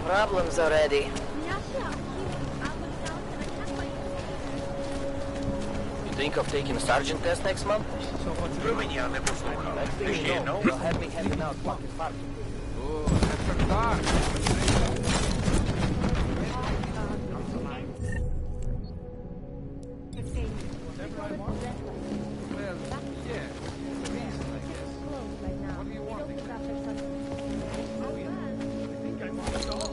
Problems already. You think of taking a sergeant test next month? Ви мене не послухали. You'll have me handing out pocket park. Oh, that's a car. Well, yeah. It's a reason, I guess. What do you want? Oh, yeah. I think I want it all.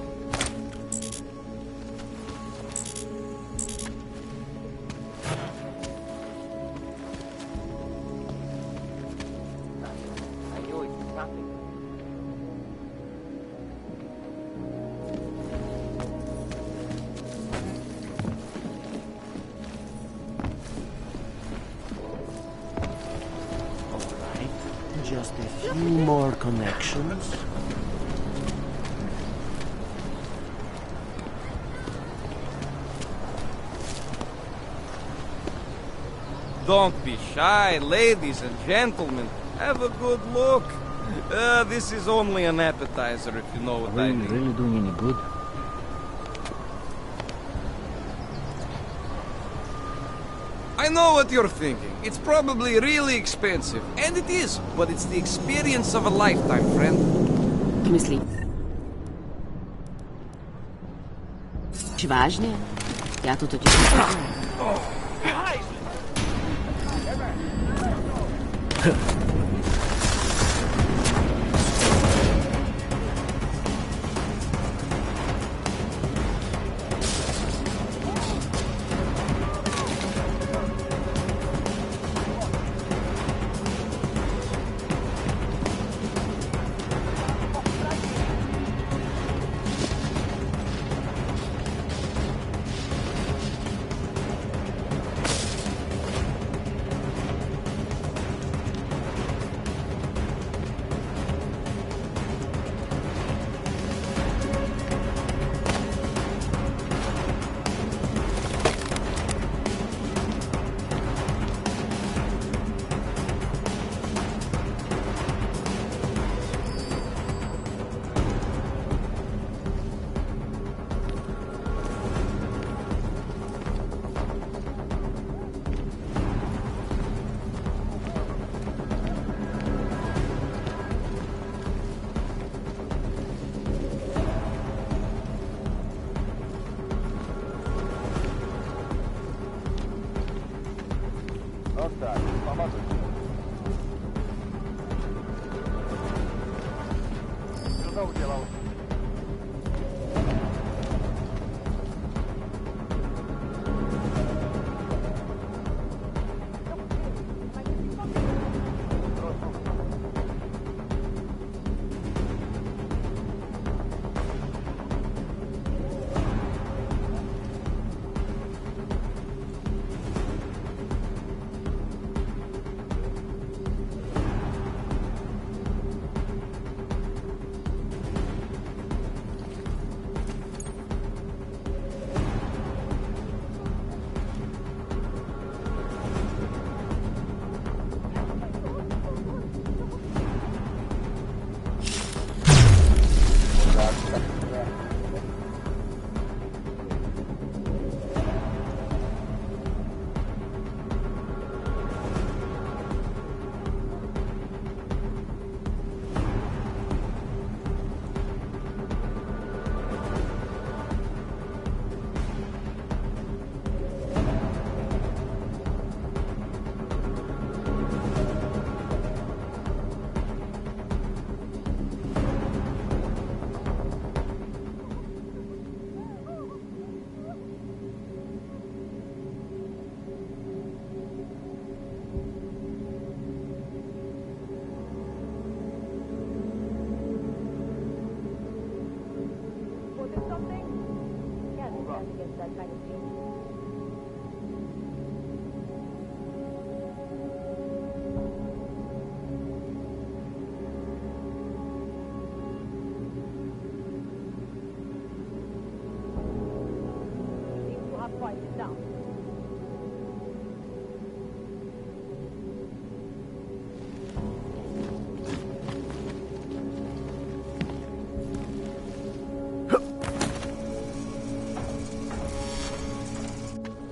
I knew it. Nothing. Just a few more connections. Don't be shy, ladies and gentlemen. Have a good look. This is only an appetizer, if you know what I mean. Really doing any good? I know what you're thinking. It's probably really expensive. And it is. But it's the experience of a lifetime, friend. Мисли. Чи важнее? Я тут очень...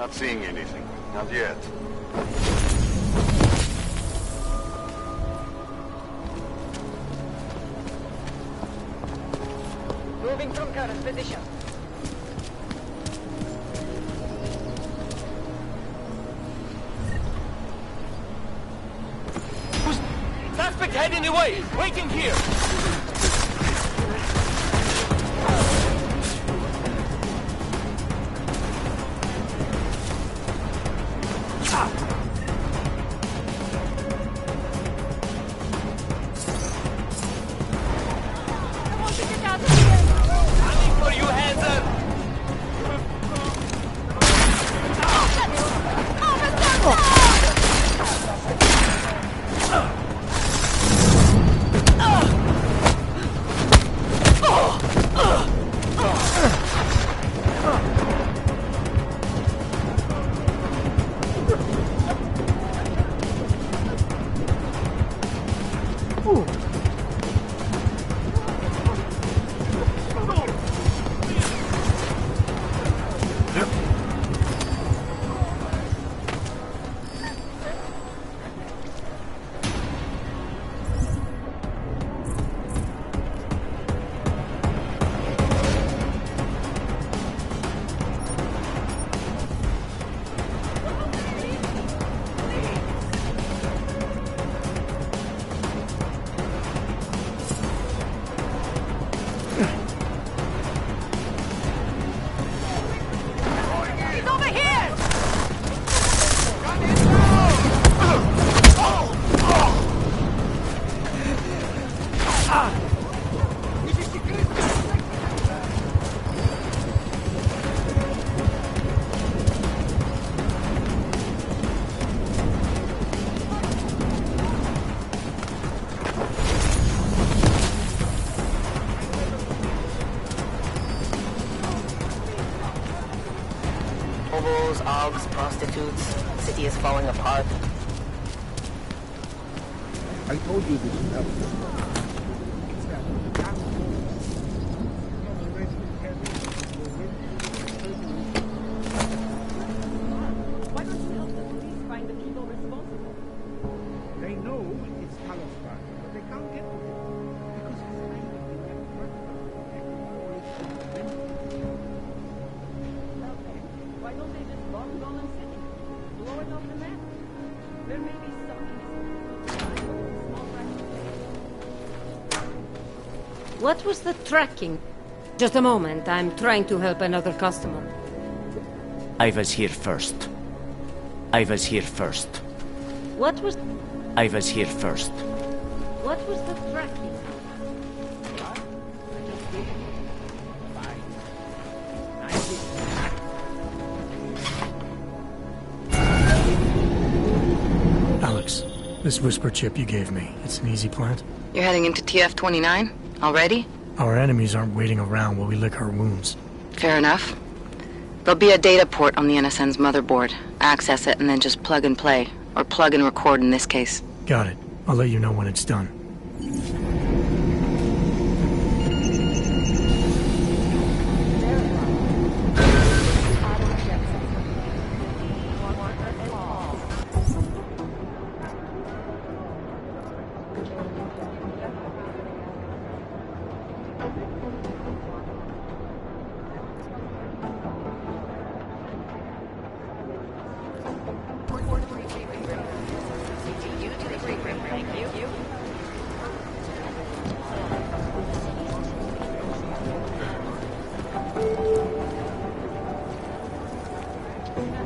Not seeing anything. Not yet. Moving from current position. Suspect heading away! Waiting here! Coming for you, hands up! Hobos, augs, prostitutes. City is falling apart. I told you this would happen. Why don't you help the police find the people responsible? They know it's Palestine, but they can't get to it because it's hiding in that front Why don't they just bomb Golan City? Blow it off the map? There may be some small fraction. What was the tracking? Just a moment, I'm trying to help another customer. I was here first. I was here first. What was... I was here first. What was the tracking? Alex, this whisper chip you gave me, it's an easy plant? You're heading into TF-29? Already? Our enemies aren't waiting around while we lick our wounds. Fair enough. There'll be a data port on the NSN's motherboard. Access it and then just plug and play. Or plug and record in this case. Got it. I'll let you know when it's done.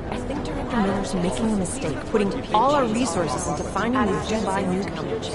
I think Director Miller's making a mistake, putting all our resources into finding these Dubai newcomers.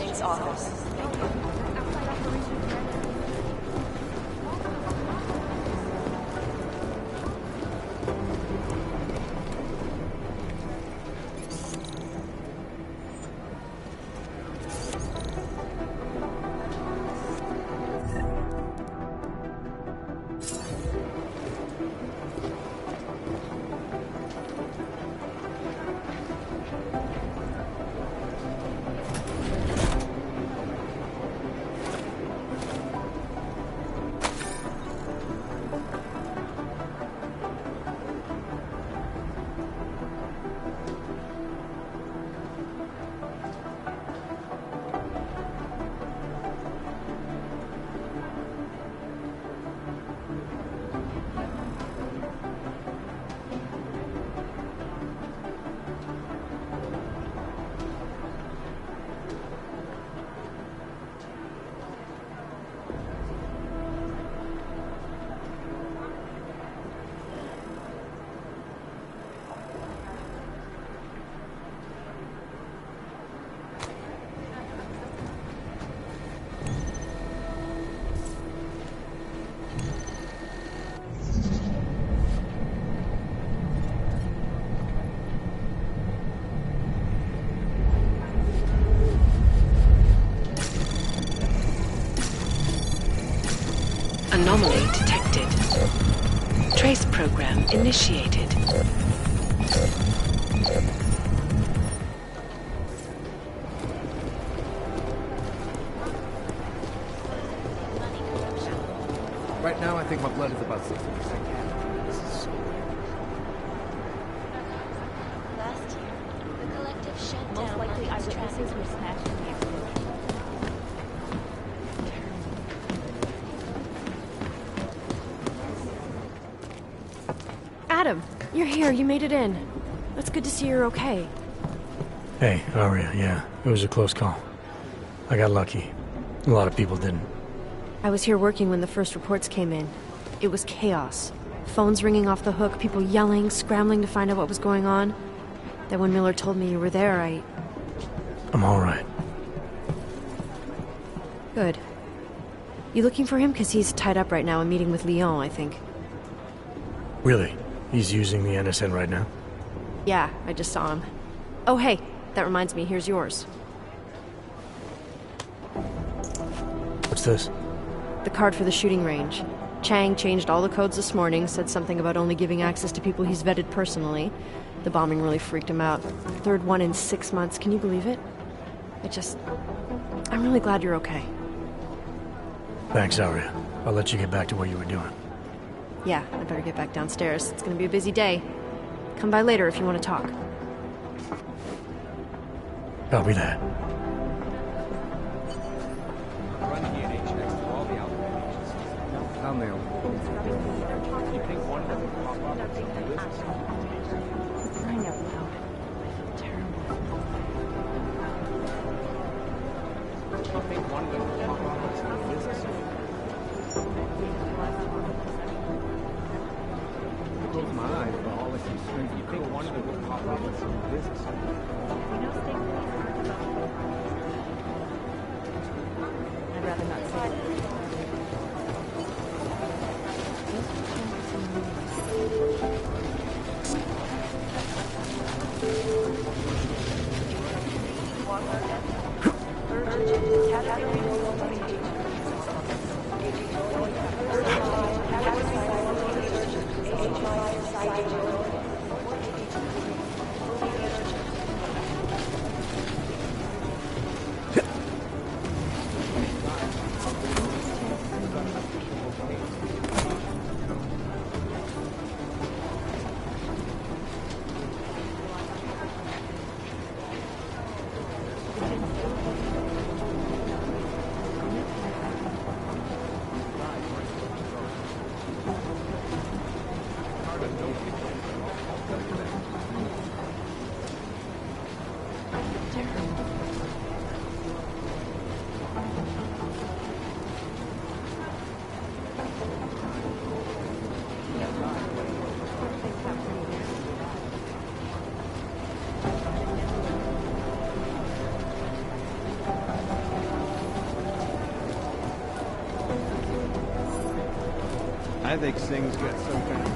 initiated. Right now, I think my blood is about 60%. This is so weird. Last year, the collective shut Most down likely London's eyewitnesses traffic. were smashed in the accident. Adam, you're here. You made it in. It's good to see you're okay. Hey, Aria, yeah, it was a close call. I got lucky. A lot of people didn't. I was here working when the first reports came in. It was chaos. Phones ringing off the hook, people yelling, scrambling to find out what was going on. Then when Miller told me you were there, I'm all right. Good. You looking for him? Because he's tied up right now and meeting with Lyon, I think. Really? He's using the NSN right now? Yeah, I just saw him. Oh, hey, that reminds me, here's yours. What's this? The card for the shooting range. Chang changed all the codes this morning, said something about only giving access to people he's vetted personally. The bombing really freaked him out. Third one in 6 months, can you believe it? I'm really glad you're okay. Thanks, Aria. I'll let you get back to what you were doing. Yeah, I better get back downstairs. It's gonna be a busy day. Come by later if you want to talk. Copy that. Run DNA checks to all the outlet agencies. I'll mail. You think one of them will pop up and say this is something? Crying out loud. I feel terrible. You think one of them will pop up and say this is something? Close my eyes, but all I see is strength. You think one of them will pop up and say this is something? I'd rather not say it. I think Singh's got some kind of...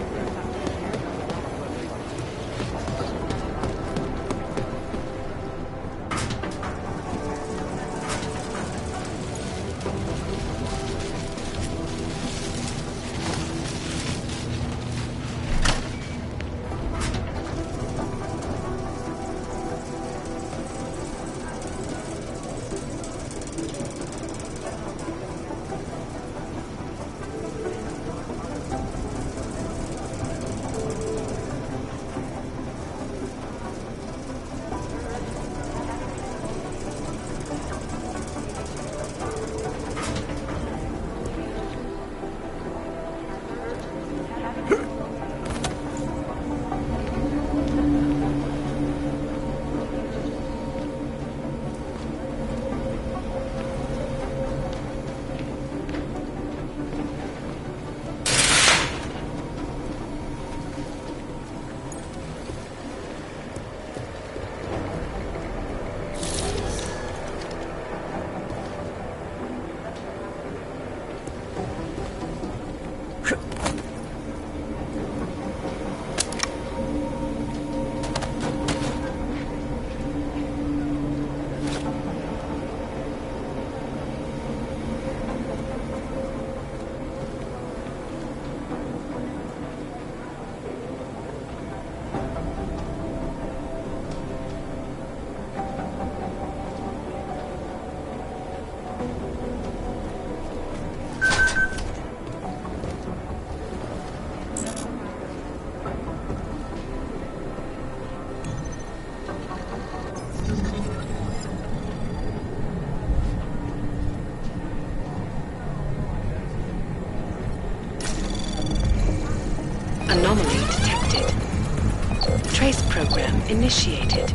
Trace program initiated.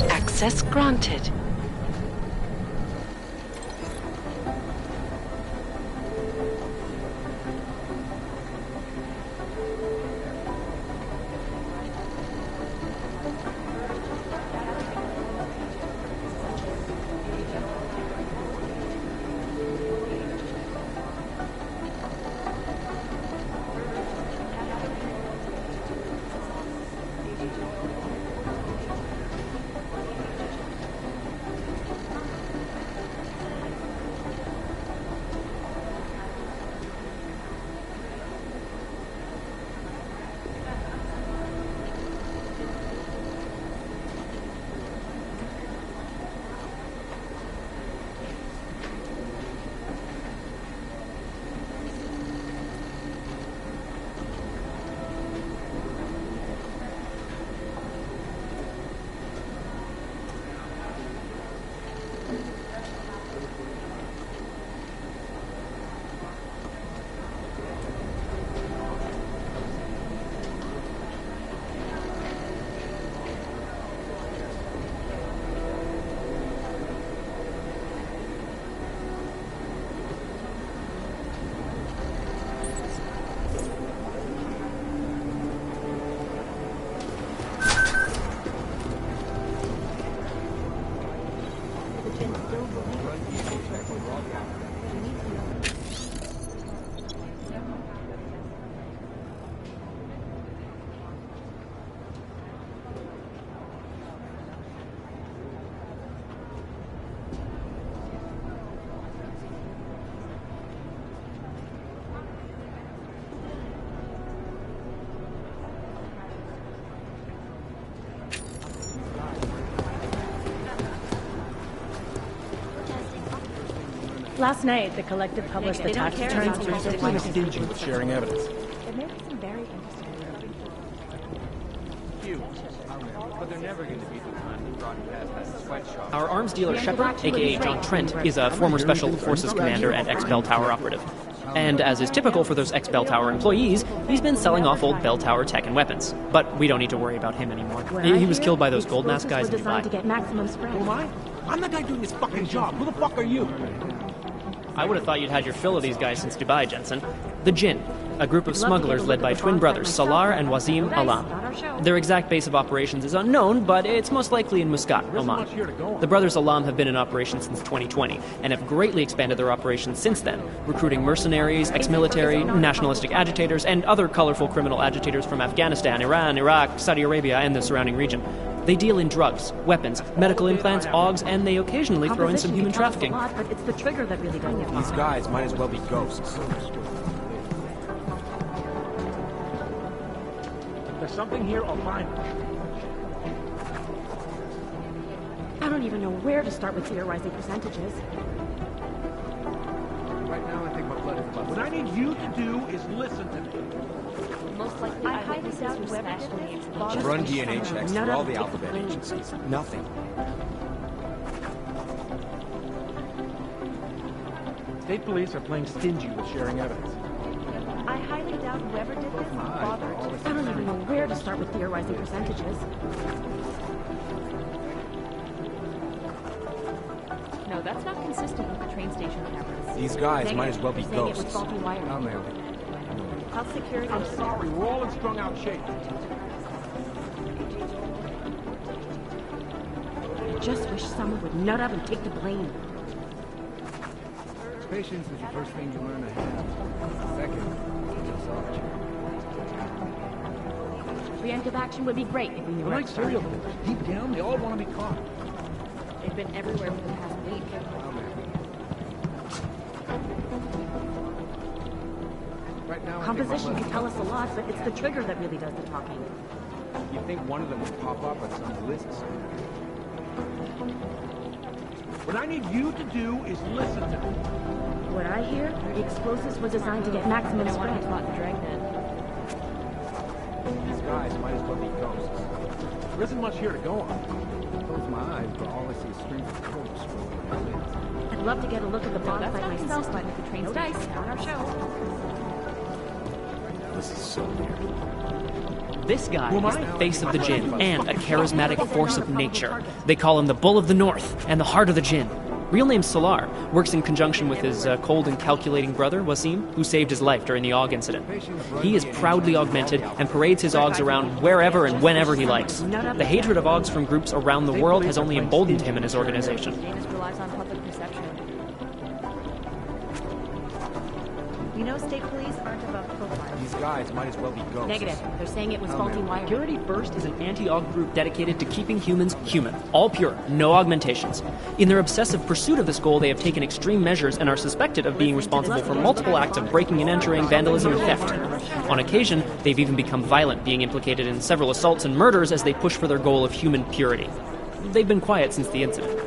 Access granted. Last night, the collective published the tax returns for Stingy with sharing evidence. It may be some very interesting. Huge. But they're never going to beat the time they broadcast that sweatshop. Our arms dealer Shepard, aka John Trent, is a former Special Forces commander and ex-Bell Tower operative. And as is typical for those ex-Bell Tower employees, he's been selling off old Bell Tower tech and weapons. But we don't need to worry about him anymore. He was killed by those gold mask guys in Dubai. To get maximum spread. Who am I? I'm the guy doing this fucking job. Who the fuck are you? I would have thought you'd had your fill of these guys since Dubai, Jensen. The Jinn, a group of smugglers led by twin brothers Salar and Wazim Alam. Their exact base of operations is unknown, but it's most likely in Muscat, Oman. The brothers Alam have been in operation since 2020 and have greatly expanded their operations since then, recruiting mercenaries, ex-military, nationalistic agitators, and other colorful criminal agitators from Afghanistan, Iran, Iraq, Saudi Arabia, and the surrounding region. They deal in drugs, weapons, medical implants, AUGs, and they occasionally throw in some human trafficking. But it's the trigger that really does it. These guys might as well be ghosts. If there's something here, I'll find it. I don't even know where to start with theorizing percentages. Right now, I think my blood is about. What I need you to do is listen to me. Most likely, I highly doubt whoever did this. Run DNA checks for all the alphabet agencies. Nothing. State police are playing stingy with sharing evidence. I highly doubt whoever did this bothered. I don't even know where to start with theorizing percentages. No, that's not consistent with the train station cameras. These guys might as well be ghosts. Faulty wiring. Oh, man. Health security. I'm sorry, we're all in strung out shape. I just wish someone would nut up and take the blame. Patience is the first thing you learn to have. Second, Preemptive action would be great if we knew They're where like to start. serial killers. Deep down, they all want to be caught. They've been everywhere for the past week. Right now, Composition can tell us a lot, but it's the trigger that really does the talking. You think one of them would pop up on some list somewhere? What I need you to do is listen to me. What I hear, the explosives were designed to get maximum spread. These guys might as well be ghosts. There isn't much here to go on. Close my eyes, but all I see is strings of corpse rolling around it. I'd love to get a look at the bomb site myself, but the train no station. dice on our show. The This is so weird. This guy is the face of the Jinn and a charismatic force of nature. They call him the Bull of the North and the Heart of the Jinn. Real name Salar, works in conjunction with his cold and calculating brother, Wasim, who saved his life during the AUG incident. He is proudly augmented and parades his AUGs around wherever and whenever he likes. The hatred of AUGs from groups around the world has only emboldened him and his organization. Janus relies on public perception. You know, state police aren't above profile. These guys might as well be ghosts. Negative. They're saying it was faulty wiring. Security First is an anti-AUG group dedicated to keeping humans human, all pure, no augmentations. In their obsessive pursuit of this goal, they have taken extreme measures and are suspected of being responsible for multiple acts of breaking and entering, vandalism, and theft. On occasion, they've even become violent, being implicated in several assaults and murders as they push for their goal of human purity. They've been quiet since the incident.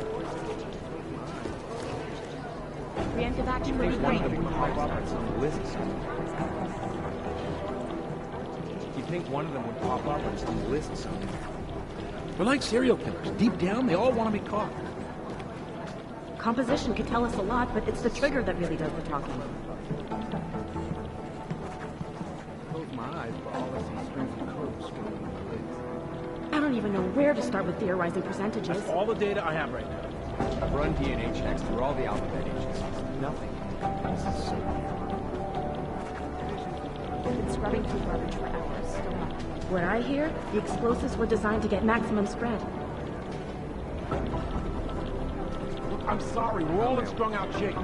Preemptive action would be great. You think one of them would pop up on some list somewhere? They're like serial killers. Deep down, they all want to be caught. Composition could tell us a lot, but it's the trigger that really does the talking. Close my eyes for all I see strings of codes stored on my legs. I don't even know where to start with theorizing percentages. That's all the data I have right now. I've run DNA checks through all the alphabet agencies. Nothing. This is so weird. Been scrubbing through garbage for hours. Still nothing. What I hear, the explosives were designed to get maximum spread. I'm sorry, we're all in strung out shape.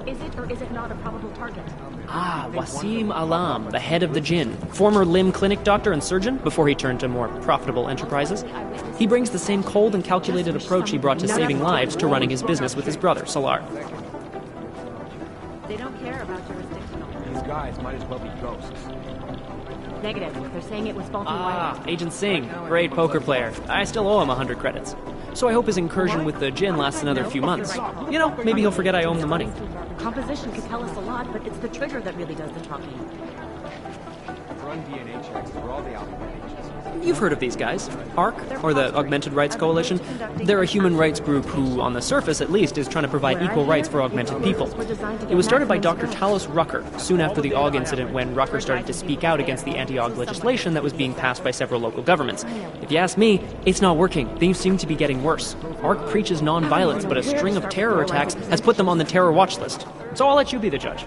Is it or is it not a probable target? Ah, Wasim Alam, the head of the Jinn, former limb clinic doctor and surgeon before he turned to more profitable enterprises. He brings the same cold and calculated approach he brought to saving lives to running his business with his brother, Salar. They don't care about jurisdictional. These guys might as well be ghosts. Negative. They're saying it was faulty wiring. Agent Singh, great poker player. I still owe him 100 credits. So I hope his incursion with the Jinn lasts another few months. You know, maybe he'll forget I owe him the money. Composition could tell us a lot, but it's the trigger that really does the talking. I've run DNA checks through all the alphabet agencies. You've heard of these guys. ARC, or the Augmented Rights Coalition. They're a human rights group who, on the surface at least, is trying to provide equal rights for augmented people. It was started by Dr. Talos Rucker, soon after the AUG incident when Rucker started to speak out against the anti-AUG legislation that was being passed by several local governments. If you ask me, it's not working. Things seem to be getting worse. ARC preaches non-violence, but a string of terror attacks has put them on the terror watch list. So I'll let you be the judge.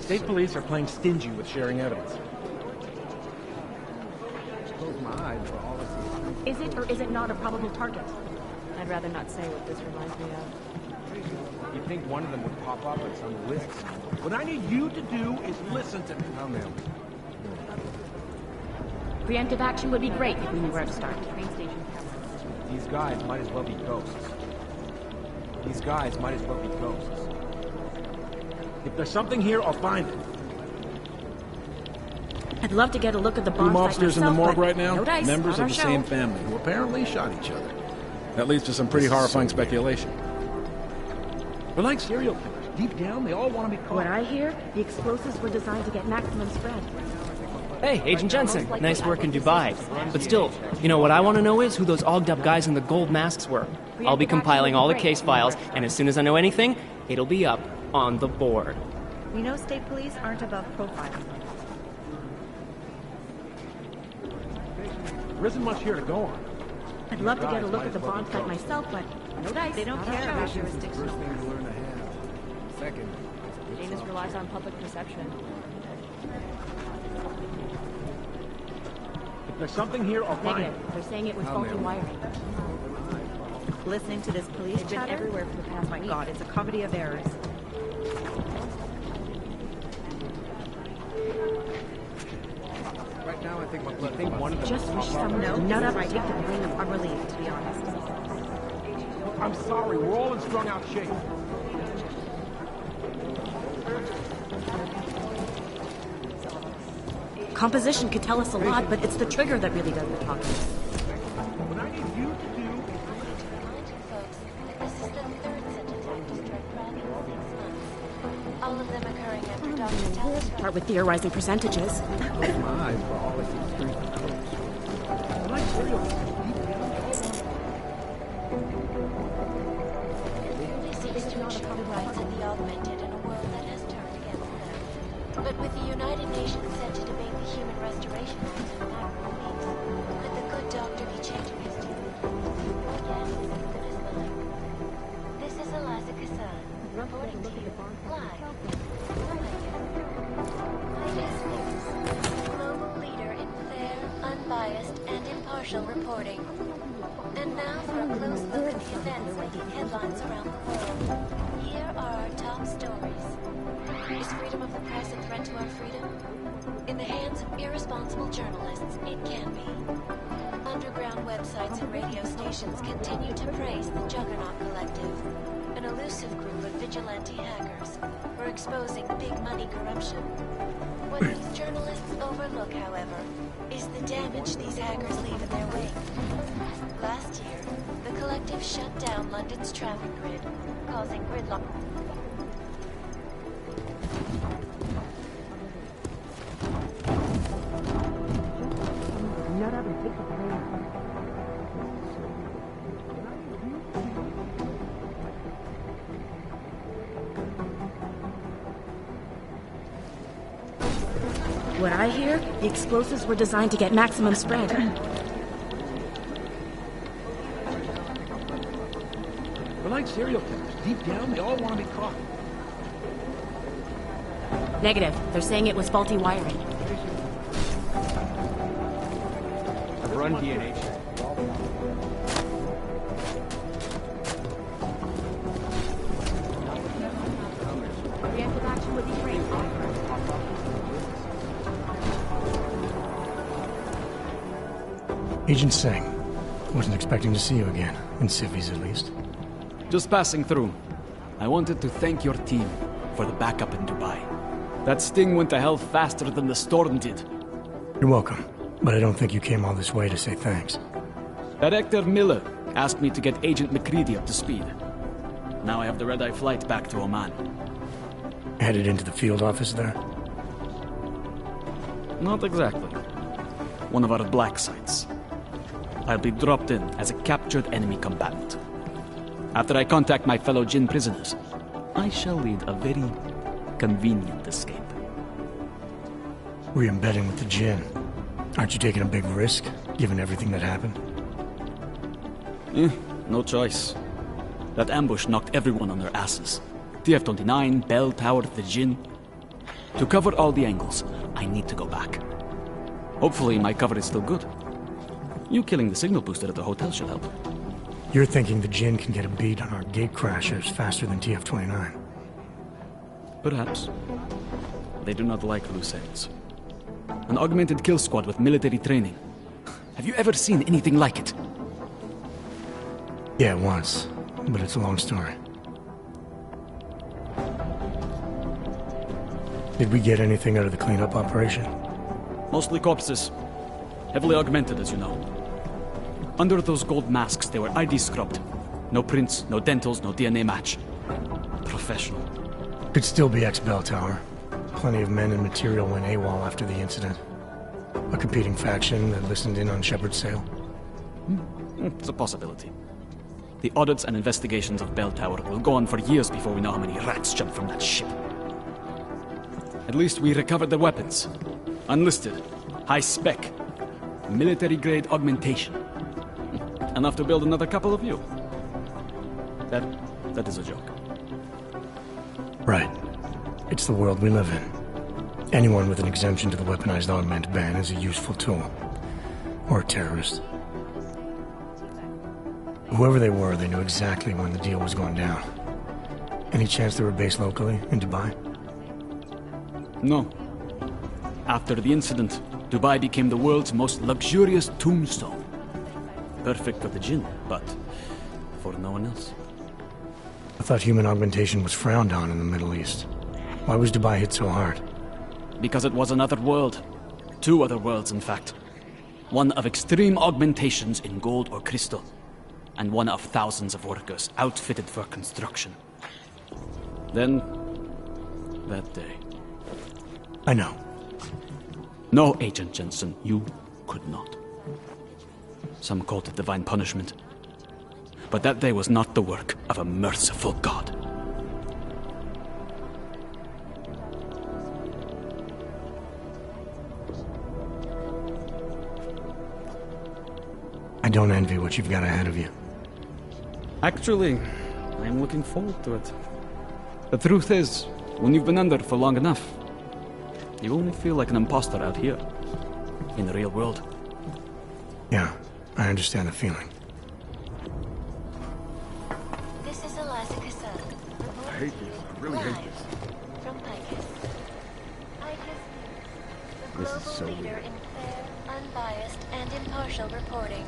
State police are playing stingy with sharing evidence. Close my eyes for all I see. Is it or is it not a probable target? I'd rather not say what this reminds me of. You'd think one of them would pop up on some list. What I need you to do is listen to me. Oh, man. Preemptive action would be great if we knew where to start. Train station cameras. These guys might as well be ghosts. These guys might as well be ghosts. If there's something here, I'll find it. I'd love to get a look at the bomb Two site mobsters in the myself, morgue but right now, no dice, members not of the our same show. family who apparently shot each other. That leads to some pretty horrifying speculation. They're like serial killers. Deep down, they all want to be caught. What I hear, the explosives were designed to get maximum spread. Hey, Agent Jensen, nice work in Dubai. But still, you know what I want to know is who those ogged up guys in the gold masks were. I'll be compiling all the case files, and as soon as I know anything, it'll be up on the board. We know state police aren't above profile. There isn't much here to go on. I'd love to get a look at the bomb site myself, but no dice. They don't not our care show. about jurisdictional. First thing to learn to have. Second. Janus relies on public perception. If there's something here, I'll find Negative. it. They're saying it was Oh, faulty man. wiring. Listening to this police They've been chatter? everywhere for the past My week. God, it's a comedy of errors. Right now, I think my blood. I think one of them. Just wish someone would nut up and take the blame. I'm relieved, to be honest. I'm sorry, we're all in strung out shape. Composition could tell us a lot, but it's the trigger that really does the talking. What I need you to do All of them occurring after Dr. Talos. Start with theorizing percentages. Close my eyes for all I see strings of codes. They're like serial killers. They seek to ensure the rights of the augmented in a world But with the United Nations set to debate the human restoration in a matter of weeks, could the good doctor be changing his tune? Yes, this is the link. This is Eliza Kassan, reporting to you live. This News, global leader in fair, unbiased, and impartial reporting. And now for a close look at the events making headlines around the world. Here are our top stories. Is freedom of the press a threat to our freedom? In the hands of irresponsible journalists, it can be. Underground websites and radio stations continue to praise the Juggernaut Collective, an elusive group of vigilante hackers for exposing big money corruption. What these journalists overlook, however, is the damage these hackers leave in their wake. Last year, the collective shut down London's traffic grid, causing gridlock. What I hear, the explosives were designed to get maximum spread. We're like serial killers. Deep down, they all want to be caught. Negative. They're saying it was faulty wiring. I've run DNA check. Preemptive action would be great. Agent Singh. Wasn't expecting to see you again, in civvies at least. Just passing through. I wanted to thank your team for the backup in Dubai. That sting went to hell faster than the storm did. You're welcome, but I don't think you came all this way to say thanks. Director Miller asked me to get Agent McCready up to speed. Now I have the red-eye flight back to Oman. Headed into the field office there? Not exactly. One of our black sites. I'll be dropped in as a captured enemy combatant. After I contact my fellow Jinn prisoners, I shall lead a very convenient escape. Re-embedding with the Jinn. Aren't you taking a big risk, given everything that happened? No choice. That ambush knocked everyone on their asses. TF-29, Bell Tower, the Jinn. To cover all the angles, I need to go back. Hopefully my cover is still good. You killing the signal booster at the hotel should help. You're thinking the Jinn can get a beat on our gate crashers faster than TF-29. Perhaps. They do not like loose ends. An augmented kill squad with military training. Have you ever seen anything like it? Yeah, once. But it's a long story. Did we get anything out of the cleanup operation? Mostly corpses. Heavily augmented, as you know. Under those gold masks, they were ID scrubbed. No prints, no dentals, no DNA match. Professional. Could still be ex-Bell Tower. Plenty of men and material went AWOL after the incident. A competing faction that listened in on Shepard's sale. It's a possibility. The audits and investigations of Bell Tower will go on for years before we know how many rats jumped from that ship. At least we recovered their weapons. Unlisted. High spec. Military-grade augmentation. Enough to build another couple of you. That is a joke. Right. It's the world we live in. Anyone with an exemption to the weaponized augment ban is a useful tool. Or a terrorist. Whoever they were, they knew exactly when the deal was going down. Any chance they were based locally, in Dubai? No. After the incident, Dubai became the world's most luxurious tombstone. Perfect for the Jinn, but for no one else. I thought human augmentation was frowned on in the Middle East. Why was Dubai hit so hard? Because it was another world. Two other worlds, in fact. One of extreme augmentations in gold or crystal, and one of thousands of workers outfitted for construction. Then, that day. I know. No, Agent Jensen, you could not. Some called it divine punishment. But that day was not the work of a merciful God. I don't envy what you've got ahead of you. Actually, I'm looking forward to it. The truth is, when you've been under for long enough, you only feel like an imposter out here, in the real world. Yeah, I understand the feeling. This is Eliza Cassan. I hate this. I really hate this. From Picus. Picus News, the This is global so leader weird. in fair, unbiased, and impartial reporting.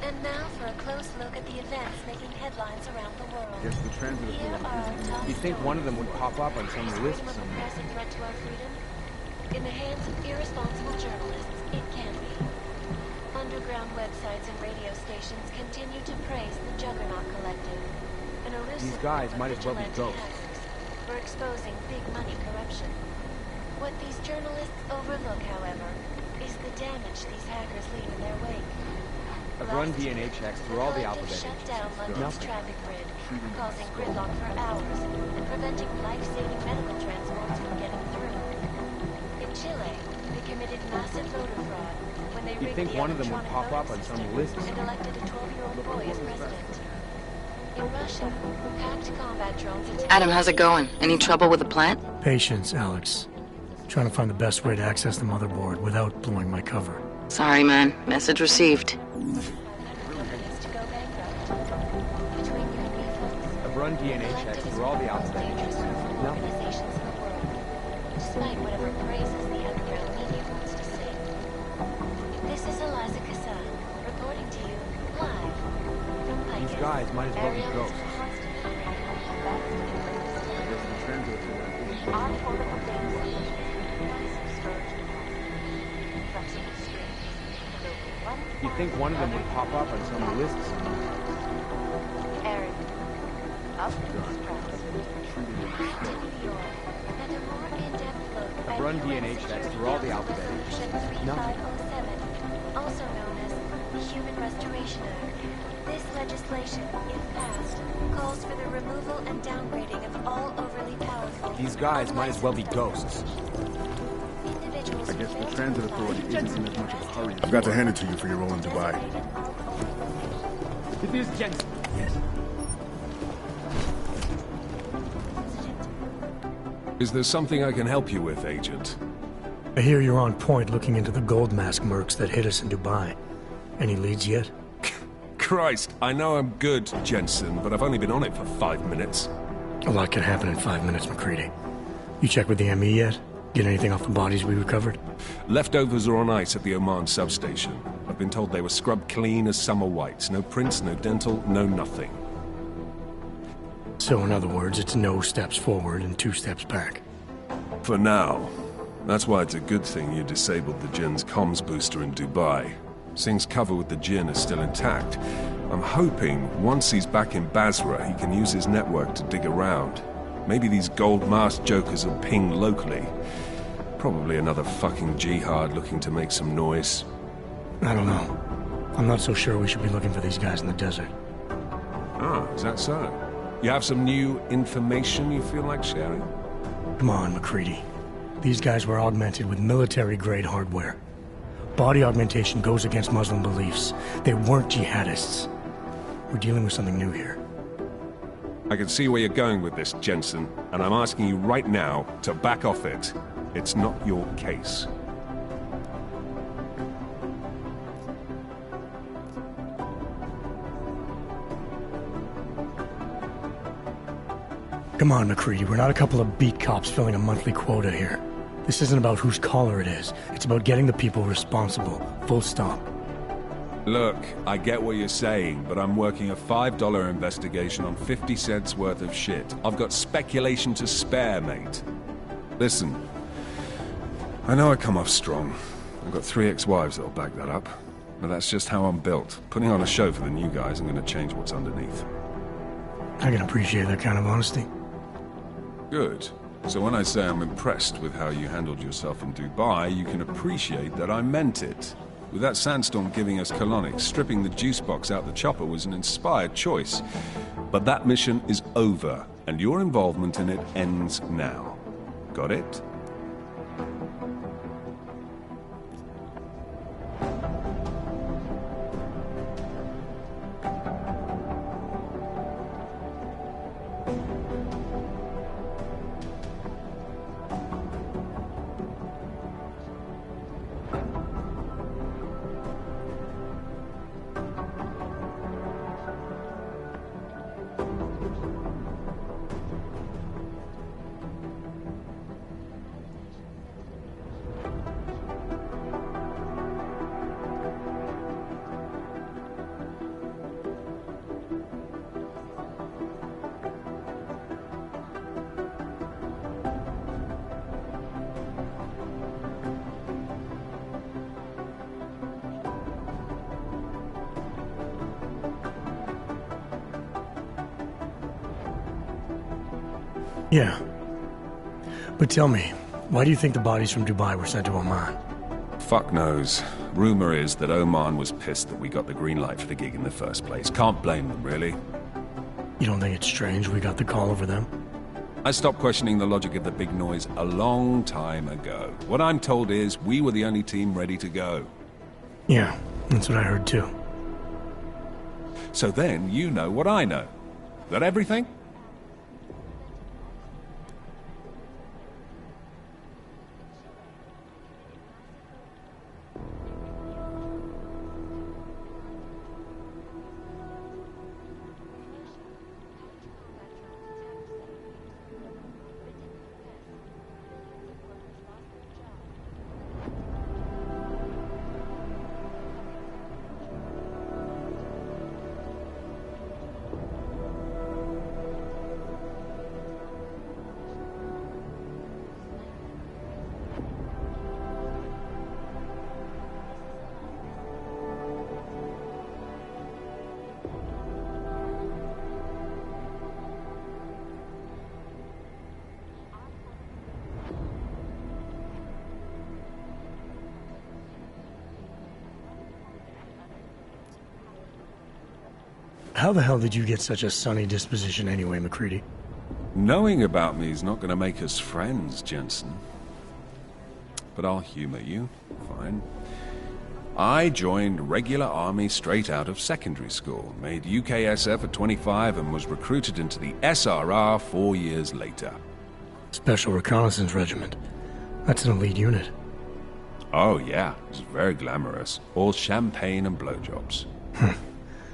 And now for a close look at the events making headlines around the world. Yes, the transit Here are our top You think one of them would pop up on some list freedom of the somewhere? press a threat to our freedom? In the hands of irresponsible journalists, it can be. Underground websites and radio stations continue to praise the Juggernaut Collective, an elusive These guys group of might as well be vigilante ghosts. hackers for exposing big money corruption. What these journalists overlook, however, is the damage these hackers leave in their wake. I've run DNA checks through all the alphabet Shut agents. down London's Nothing. traffic grid, causing gridlock for hours and preventing life-saving medical transports from getting through. In Chile, they committed massive voter fraud when they rigged think the one of them would electronic pop up voting on some system list and somewhere. elected a 12-year-old boy as president. In Russia, hacked combat drones attacked... Adam, how's it going? Any trouble with the plant? Patience, Alex. Trying to find the best way to access the motherboard without blowing my cover. Sorry, man. Message received. I've run DNA checks through all the alphabet agents. Nothing. Organizations in the world, despite whatever praises the underground media wants to sing. This is Eliza Cassan, reporting to you live from Picus. These guys might as well be Ariel is ghosts. constantly I guess the transit on political data flexible strings. You think one of them would pop up on some list somewhere? Aaron, up to the press. Back to New York, and a more in-depth look I've at run US DNA checks Security through all the Council alphabet agents. Resolution Nothing. 3507, also known as the Human Restoration Act. This legislation, if passed, calls for the removal and downgrading of all overly powerful... These guys might as well be ghosts. Individuals I guess who the fail transit to comply authority with isn't in as much of a arrest hurry. I've got to hand it to you for your role in Dubai. It is Jensen. Yes. Is there something I can help you with, Agent? I hear you're on point looking into the gold mask mercs that hit us in Dubai. Any leads yet? Christ, I know I'm good, Jensen, but I've only been on it for 5 minutes. A lot can happen in 5 minutes, McCready. You checked with the ME yet? Get anything off the bodies we recovered? Leftovers are on ice at the Oman substation. I've been told they were scrubbed clean as summer whites. No prints, no dental, no nothing. So in other words, it's no steps forward and 2 steps back. For now. That's why it's a good thing you disabled the Jinn's comms booster in Dubai. Singh's cover with the Jinn is still intact. I'm hoping once he's back in Basra, he can use his network to dig around. Maybe these gold-masked jokers will ping locally. Probably another fucking jihad looking to make some noise. I don't know. I'm not so sure we should be looking for these guys in the desert. Ah, is that so? You have some new information you feel like sharing? Come on, McCready. These guys were augmented with military-grade hardware. Body augmentation goes against Muslim beliefs. They weren't jihadists. We're dealing with something new here. I can see where you're going with this, Jensen, and I'm asking you right now to back off it. It's not your case. Come on, McCready. We're not a couple of beat cops filling a monthly quota here. This isn't about whose collar it is. It's about getting the people responsible. Full stop. Look, I get what you're saying, but I'm working a $5 investigation on 50 cents worth of shit. I've got speculation to spare, mate. Listen, I know I come off strong. I've got 3 ex-wives that'll back that up. But that's just how I'm built. Putting on a show for the new guys, I'm gonna change what's underneath. I can appreciate that kind of honesty. Good. So when I say I'm impressed with how you handled yourself in Dubai, you can appreciate that I meant it. With that sandstorm giving us colonics, stripping the juice box out the chopper was an inspired choice. But that mission is over, and your involvement in it ends now. Got it? Yeah. But tell me, why do you think the bodies from Dubai were sent to Oman? Fuck knows. Rumor is that Oman was pissed that we got the green light for the gig in the first place. Can't blame them, really. You don't think it's strange we got the call over them? I stopped questioning the logic of the big noise a long time ago. What I'm told is we were the only team ready to go. Yeah, that's what I heard too. So then you know what I know. That everything? How the hell did you get such a sunny disposition anyway, McCready? Knowing about me is not going to make us friends, Jensen. But I'll humor you. Fine. I joined regular army straight out of secondary school, made UKSF at 25 and was recruited into the SRR 4 years later. Special Reconnaissance Regiment. That's an elite unit. Oh yeah, it was very glamorous. All champagne and blowjobs.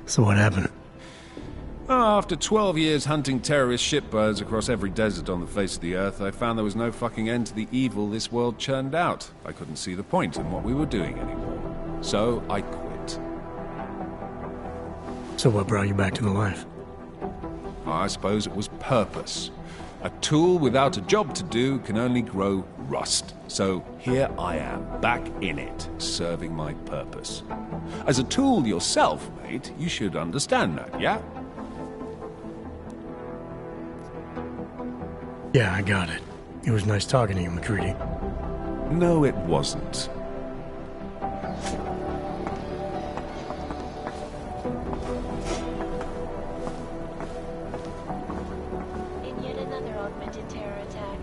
So what happened? After 12 years hunting terrorist shitbirds across every desert on the face of the earth, I found there was no fucking end to the evil this world churned out. I couldn't see the point in what we were doing anymore. So I quit. So what brought you back to the life? I suppose it was purpose. A tool without a job to do can only grow rust. So here I am, back in it, serving my purpose. As a tool yourself, mate, you should understand that, yeah? Yeah, I got it. It was nice talking to you, McCready. No, it wasn't. In yet another augmented terror attack,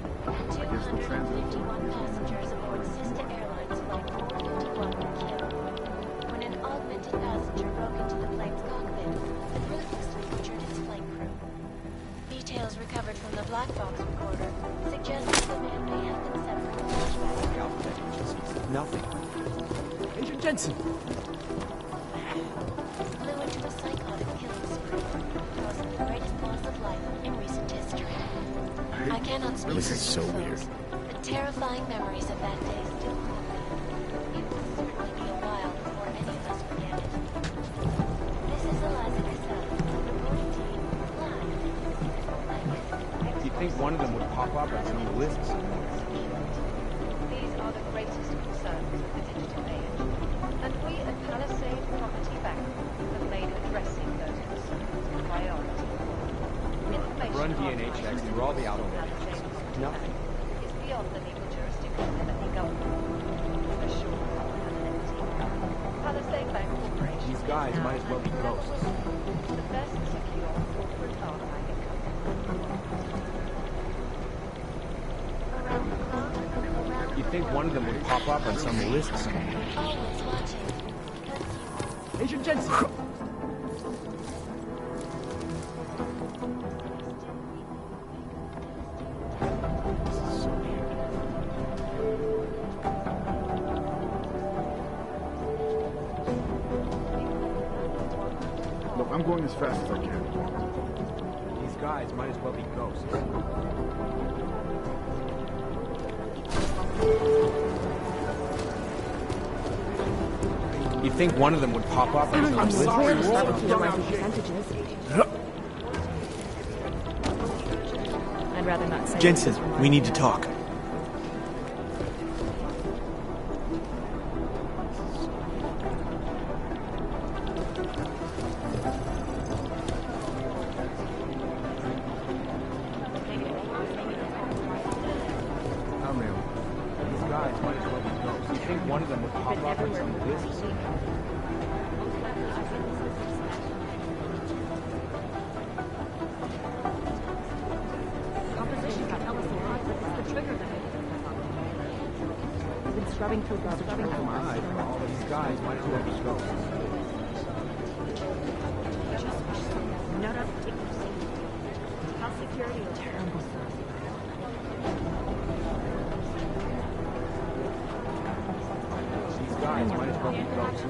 251 passengers aboard sister airlines Flight 451 were killed. When an augmented passenger broke into the plane's cockpit, the ruthlessly butchered its flight crew. Details recovered from the black box recorder suggest that the man may have been suffering flashbacks. Nothing. Agent Jensen! Flew into a psychotic killing spree, causing the greatest loss of life in recent history. I cannot speak This for is so details, weird. but terrifying memories of that day still haunt me. It will certainly be a while before any of us forget it. This is Eliza Cassell, reporting team live. You'd think one of them would pop up on some list somewhere. These are the greatest concerns of the digital age, and we at Palisade Property Bank have made addressing those concerns a priority. Information Run DNA archives checks through all the outlets. Nothing is beyond the legal jurisdiction of any government. Assured of anonymity. Palisade Bank Corporation. These guys is now might as well be ghosts. the best secure corporate archiving company. You'd think one of them would pop up on some list somewhere. Always watching. Agent Jensen! Look, I'm going as fast as I can. These guys might as well be ghosts. You'd think one of them would pop up on some list. I'd rather not say. Jensen, we need to talk. one of them would pop up on some list. Composition can tell us a lot, but it's the trigger that makes it. We've been scrubbing through garbage for hours. All these guys might as well be ghosts. Just wish someone nut up, take your seat. House security is terrible. These guys might as well be ghosts.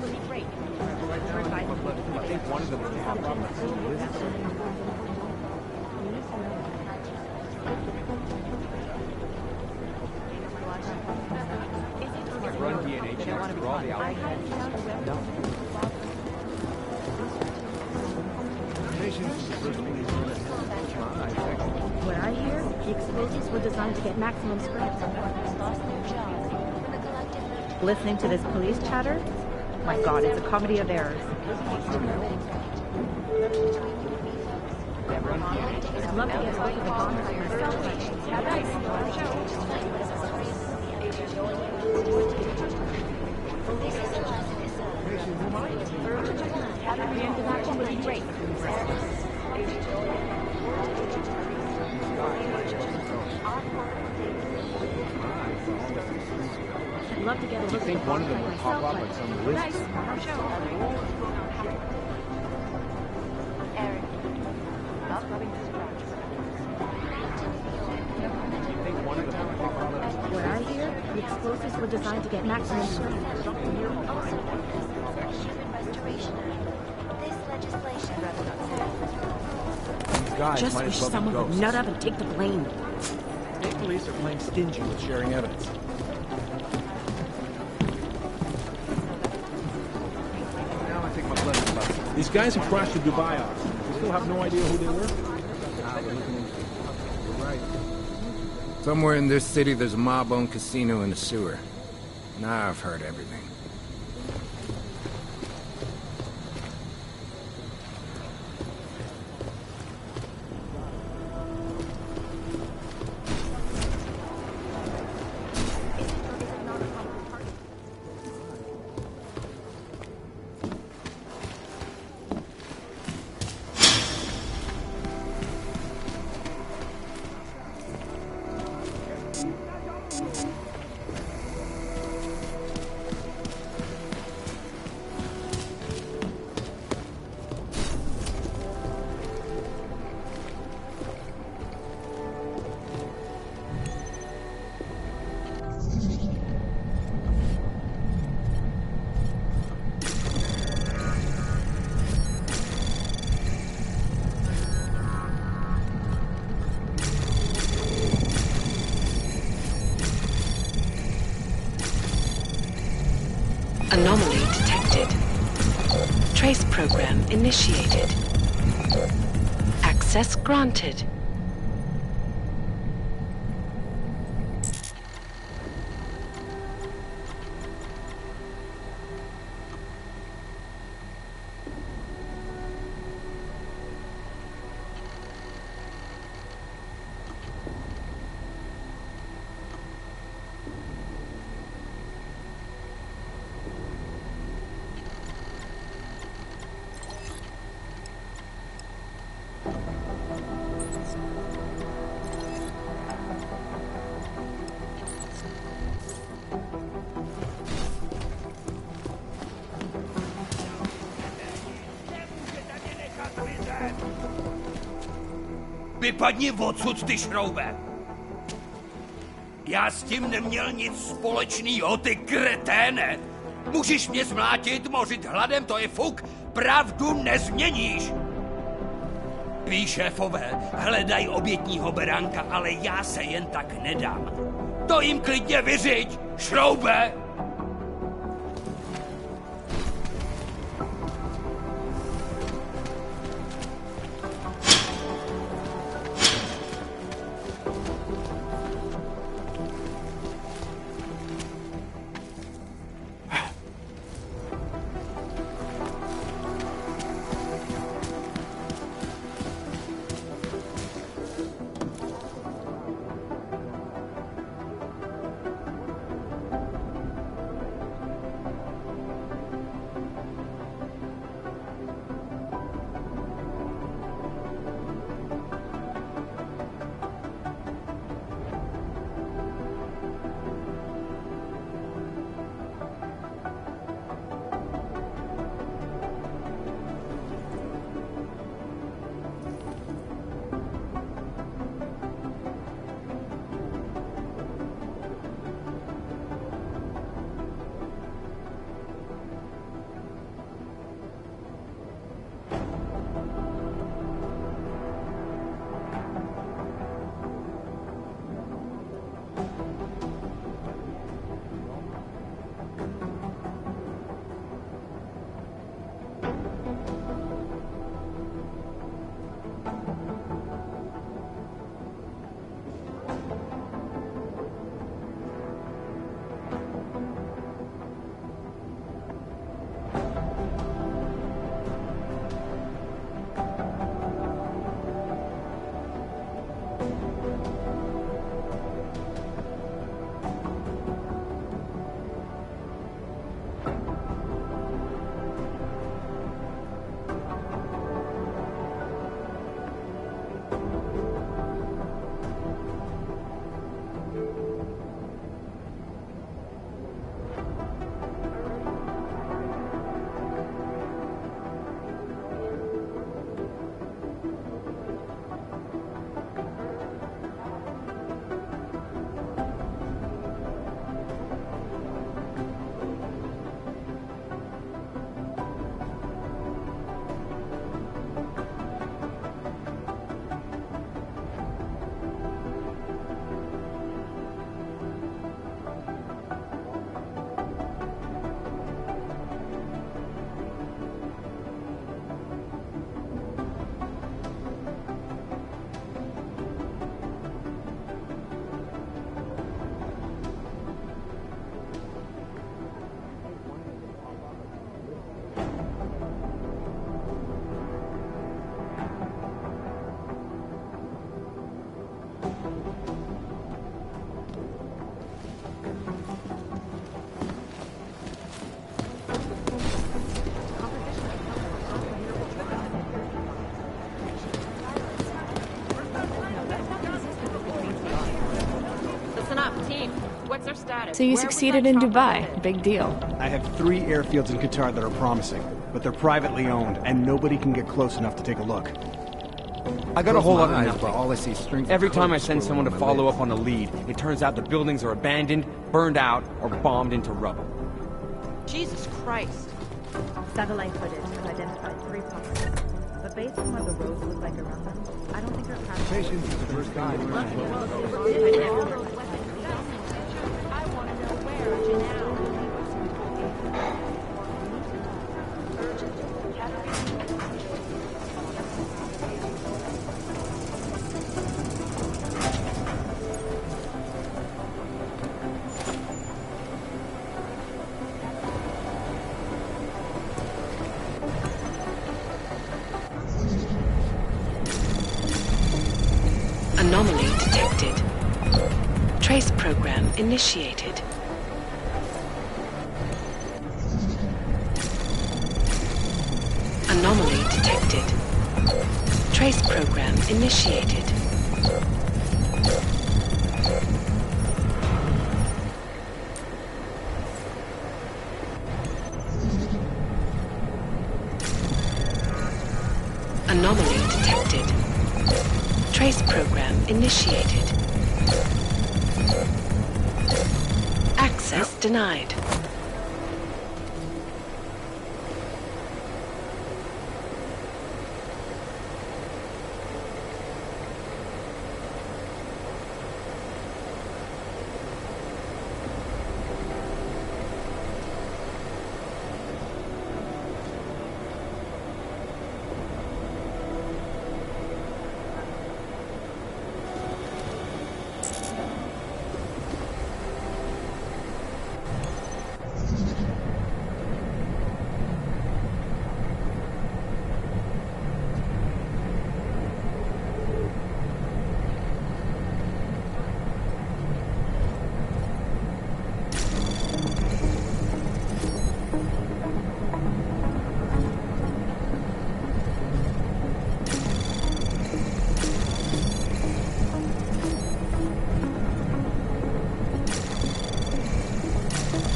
I think one of them would pop up on some list. Run DNA checks through all the outlets. No. What I hear, the explosives were designed to get maximum spread. Listening to this police chatter? My God, it's a comedy of errors. I'd love to get a look at the bomb would be great. I'd love to get a look at the think one of them would pop up on some list? Nice. Our show. Eric. Not rubbing his What I hear, the explosives were designed to get maximum spread. Also known as the Human Restoration Act. This legislation Just wish someone would nut up and take the blame. State police are playing stingy with sharing evidence. Now I think my blood left. These guys who crashed the Dubai office, we still have no idea who they were? You're right. Somewhere in this city, there's a mob-owned casino in the sewer. Now I've heard everything. Anomaly detected. Trace program initiated. Access granted. Vypadni odsud, ty šroube! Já s tím neměl nic společného, ty kreténe! Můžeš mě zmlátit, mořit hladem, to je fuk! Pravdu nezměníš! Ví, šéfové, hledají obětního beránka, ale já se jen tak nedám. To jim klidně vyřiď, šroube! So you succeeded in Dubai. Big deal. I have 3 airfields in Qatar that are promising, but they're privately owned, and nobody can get close enough to take a look. I got a whole lot of eyes, nothing. but all I see is strings. Every time I codes send someone to swirling on my follow lips. up on a lead, it turns out the buildings are abandoned, burned out, or bombed into rubble. Jesus Christ. Satellite footage has identified 3 pockets. But based on what the roads look like around them, I don't think our crash Patience is the first guy. I want to know where are you now? Anomaly detected. Trace program initiated. Anomaly detected. Trace program initiated. Anomaly detected. Trace program initiated. Access denied.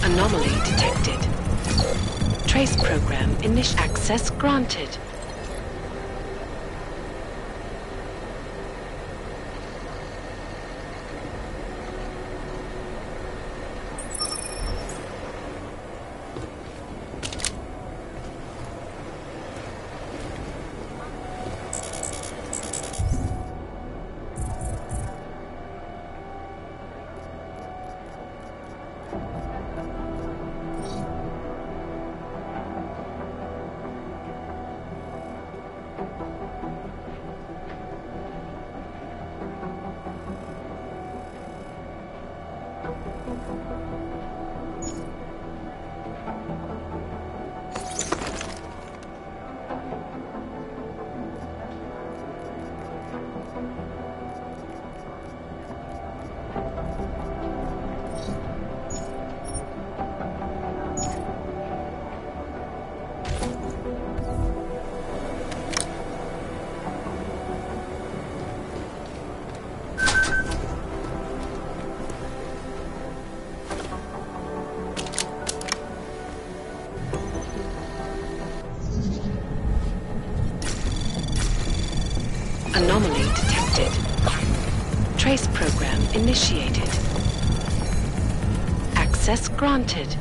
Anomaly detected. Trace program access granted. Anomaly detected. Trace program initiated. Access granted.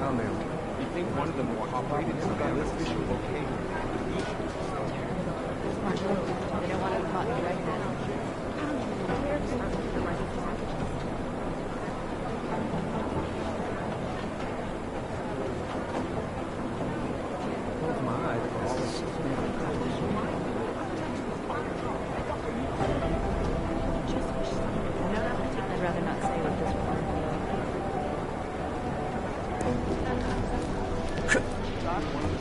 Come here. You think one of them cooperated to the official location? They don't want to be caught in red-handed. I'd rather not say what this one.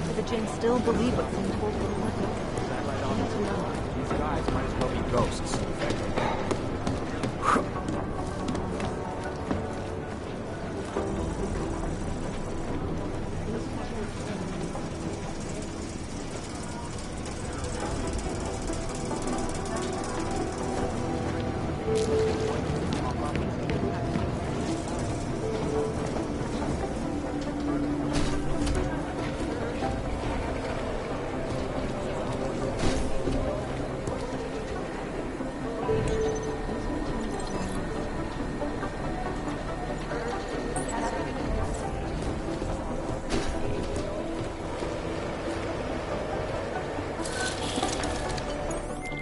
Do the Jinn still believe what's being told to them? These guys might as well be ghosts.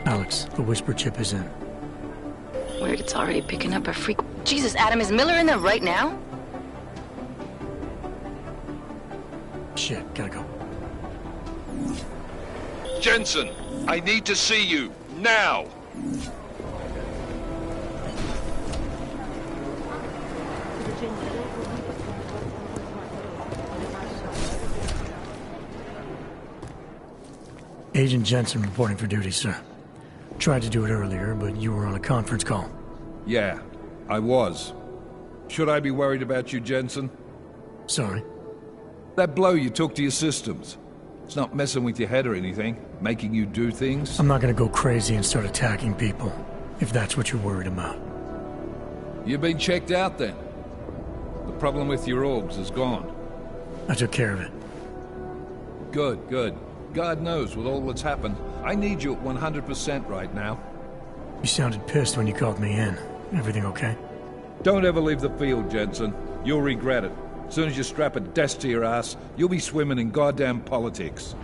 Alex, the whisper chip is in. Weird, it's already picking up a freak. Jesus, Adam, is Miller in there right now? Shit, gotta go. Jensen, I need to see you, now! Agent Jensen reporting for duty, sir. Tried to do it earlier, but you were on a conference call. Yeah, I was. Should I be worried about you, Jensen? Sorry? That blow you took to your systems. It's not messing with your head or anything, making you do things. I'm not gonna go crazy and start attacking people, if that's what you're worried about. You've been checked out then. The problem with your orgs is gone. I took care of it. Good, good. God knows with all that's happened, I need you at 100% right now. You sounded pissed when you called me in. Everything okay? Don't ever leave the field, Jensen. You'll regret it. As soon as you strap a desk to your ass, you'll be swimming in goddamn politics.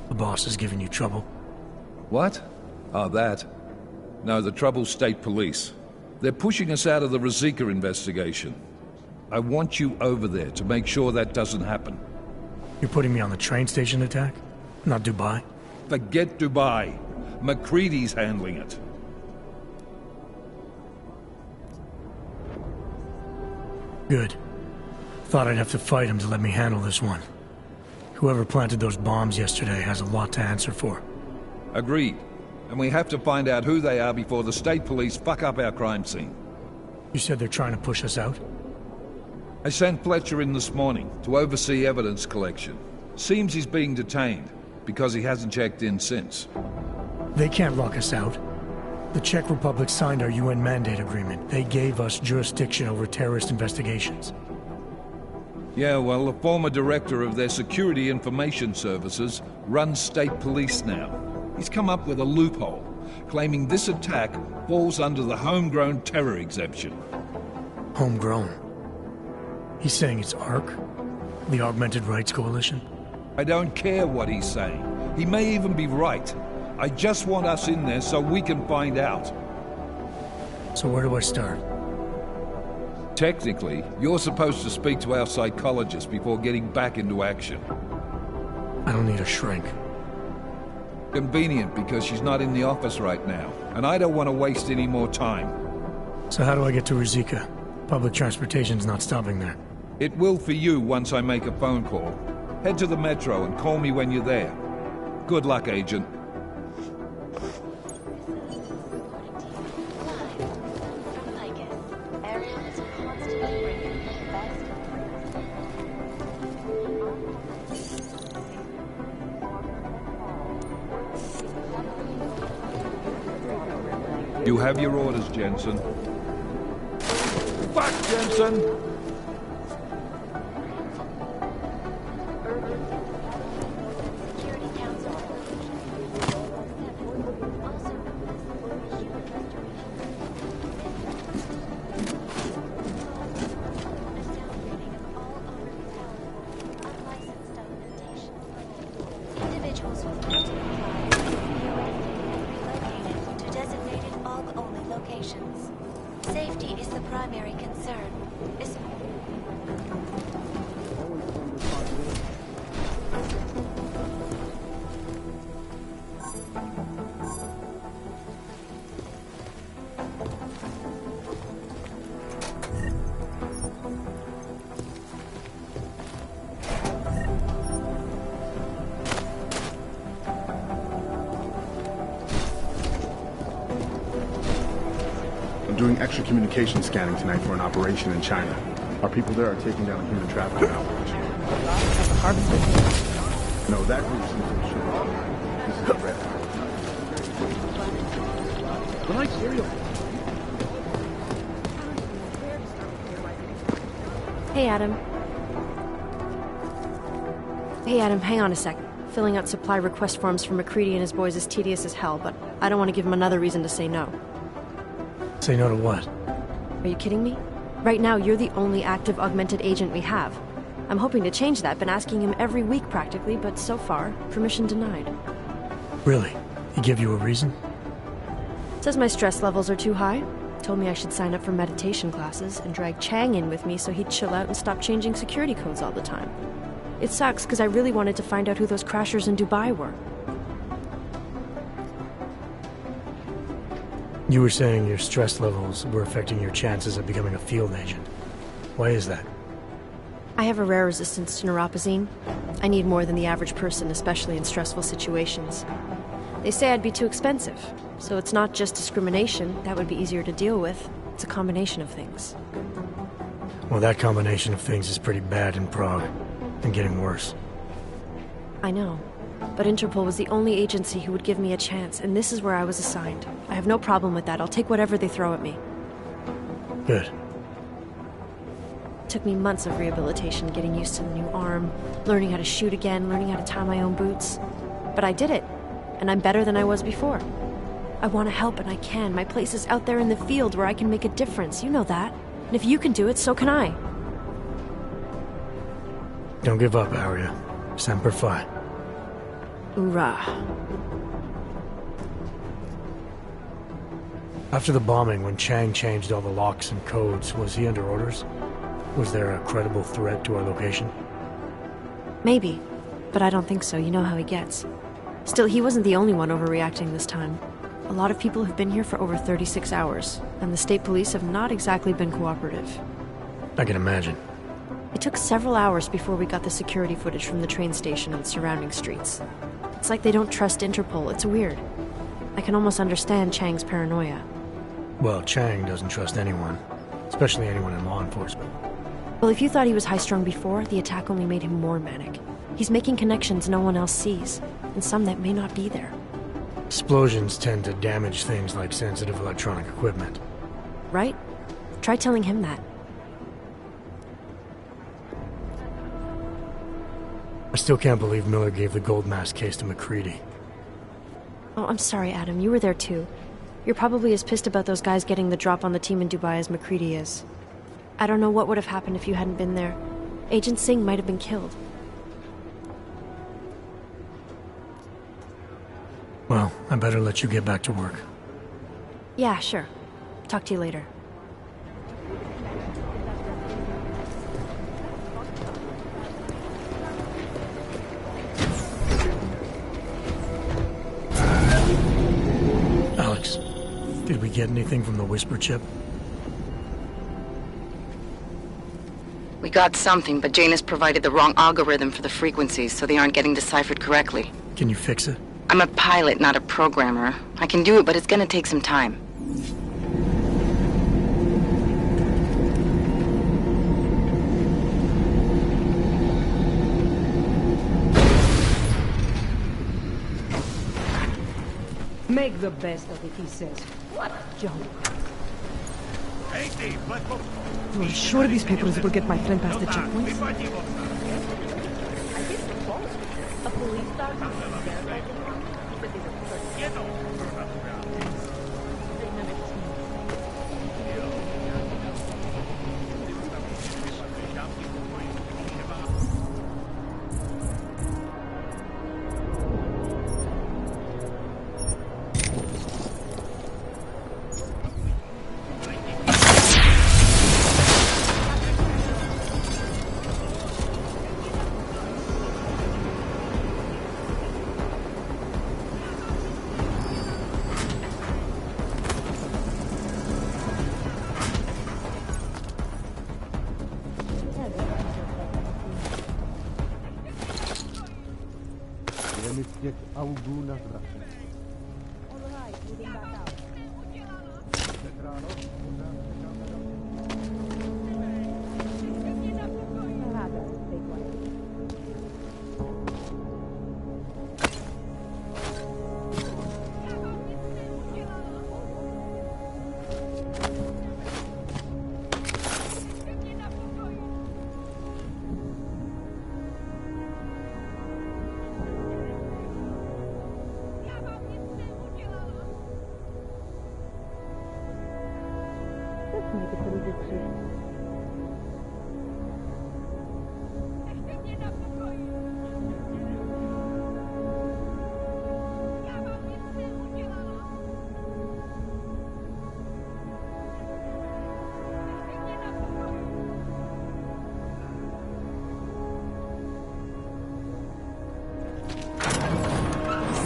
The boss is giving you trouble. What? Oh, that. No, the trouble's state police. They're pushing us out of the Ruzicka investigation. I want you over there to make sure that doesn't happen. You're putting me on the train station attack? Not Dubai? Forget Dubai. McCready's handling it. Good. Thought I'd have to fight him to let me handle this one. Whoever planted those bombs yesterday has a lot to answer for. Agreed. And we have to find out who they are before the state police fuck up our crime scene. You said they're trying to push us out? I sent Fletcher in this morning to oversee evidence collection. Seems he's being detained, because he hasn't checked in since. They can't lock us out. The Czech Republic signed our UN mandate agreement. They gave us jurisdiction over terrorist investigations. Yeah, well, the former director of their security information services runs state police now. He's come up with a loophole, claiming this attack falls under the homegrown terror exemption. Homegrown? He's saying it's ARC? The Augmented Rights Coalition? I don't care what he's saying. He may even be right. I just want us in there so we can find out. So where do I start? Technically, you're supposed to speak to our psychologist before getting back into action. I don't need a shrink. Convenient, because she's not in the office right now, and I don't want to waste any more time. So how do I get to Ruzicka? Public transportation's not stopping there. It will for you once I make a phone call. Head to the metro and call me when you're there. Good luck, Agent. You have your orders, Jensen. Fuck, Jensen! extra communication scanning tonight for an operation in China. Our people there are taking down a human trafficking operation. No, that group seems to be shooting. This is the red. Good night, cereal. Hey, Adam. Hey, Adam, hang on a sec. Filling out supply request forms for McCready and his boys is tedious as hell, but I don't want to give him another reason to say no. Say no to what? Are you kidding me? Right now, you're the only active augmented agent we have. I'm hoping to change that, been asking him every week practically, but so far, permission denied. Really? He give you a reason? Says my stress levels are too high. Told me I should sign up for meditation classes and drag Chang in with me so he'd chill out and stop changing security codes all the time. It sucks because I really wanted to find out who those crashers in Dubai were. You were saying your stress levels were affecting your chances of becoming a field agent. Why is that? I have a rare resistance to neuropozyne. I need more than the average person, especially in stressful situations. They say I'd be too expensive, so it's not just discrimination. That would be easier to deal with. It's a combination of things. Well, that combination of things is pretty bad in Prague, and getting worse. I know, but Interpol was the only agency who would give me a chance, and this is where I was assigned. I have no problem with that. I'll take whatever they throw at me. Good. It took me months of rehabilitation, getting used to the new arm, learning how to shoot again, learning how to tie my own boots. But I did it, and I'm better than I was before. I want to help, and I can. My place is out there in the field where I can make a difference. You know that. And if you can do it, so can I. Don't give up, Arya. Semper Fi. Hoorah. After the bombing, when Chang changed all the locks and codes, was he under orders? Was there a credible threat to our location? Maybe, but I don't think so. You know how he gets. Still, he wasn't the only one overreacting this time. A lot of people have been here for over 36 hours, and the state police have not exactly been cooperative. I can imagine. It took several hours before we got the security footage from the train station and surrounding streets. It's like they don't trust Interpol. It's weird. I can almost understand Chang's paranoia. Well, Chang doesn't trust anyone, especially anyone in law enforcement. Well, if you thought he was high-strung before, the attack only made him more manic. He's making connections no one else sees, and some that may not be there. Explosions tend to damage things like sensitive electronic equipment. Right? Try telling him that. I still can't believe Miller gave the gold mask case to McCready. Oh, I'm sorry, Adam. You were there too. You're probably as pissed about those guys getting the drop on the team in Dubai as McCready is. I don't know what would have happened if you hadn't been there. Agent Singh might have been killed. Well, I better let you get back to work. Yeah, sure. Talk to you later. Alex, did we get anything from the Whisper chip? We got something, but Janus provided the wrong algorithm for the frequencies, so they aren't getting deciphered correctly. Can you fix it? I'm a pilot, not a programmer. I can do it, but it's gonna take some time. Make the best of it, he says. What junk. You are sure these papers will get my friend past the checkpoints? A police dog verified the form, but they were Alright, moving back out.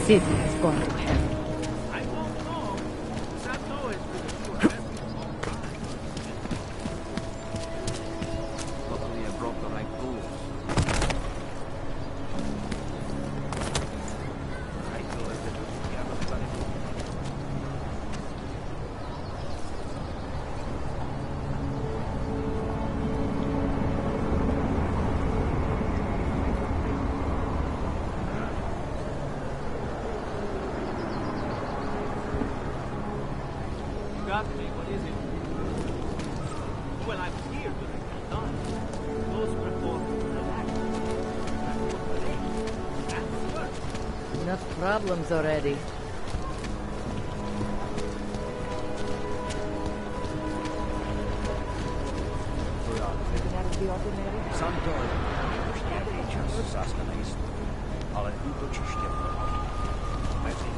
city has gone to hell. Luckily, I broke the right tools. Got me. What is it? Well, I'm here, but I can't done. Those were for relax. Enough problems already. Sam to už nějaký čas zas nejisto, ale útočiště mezi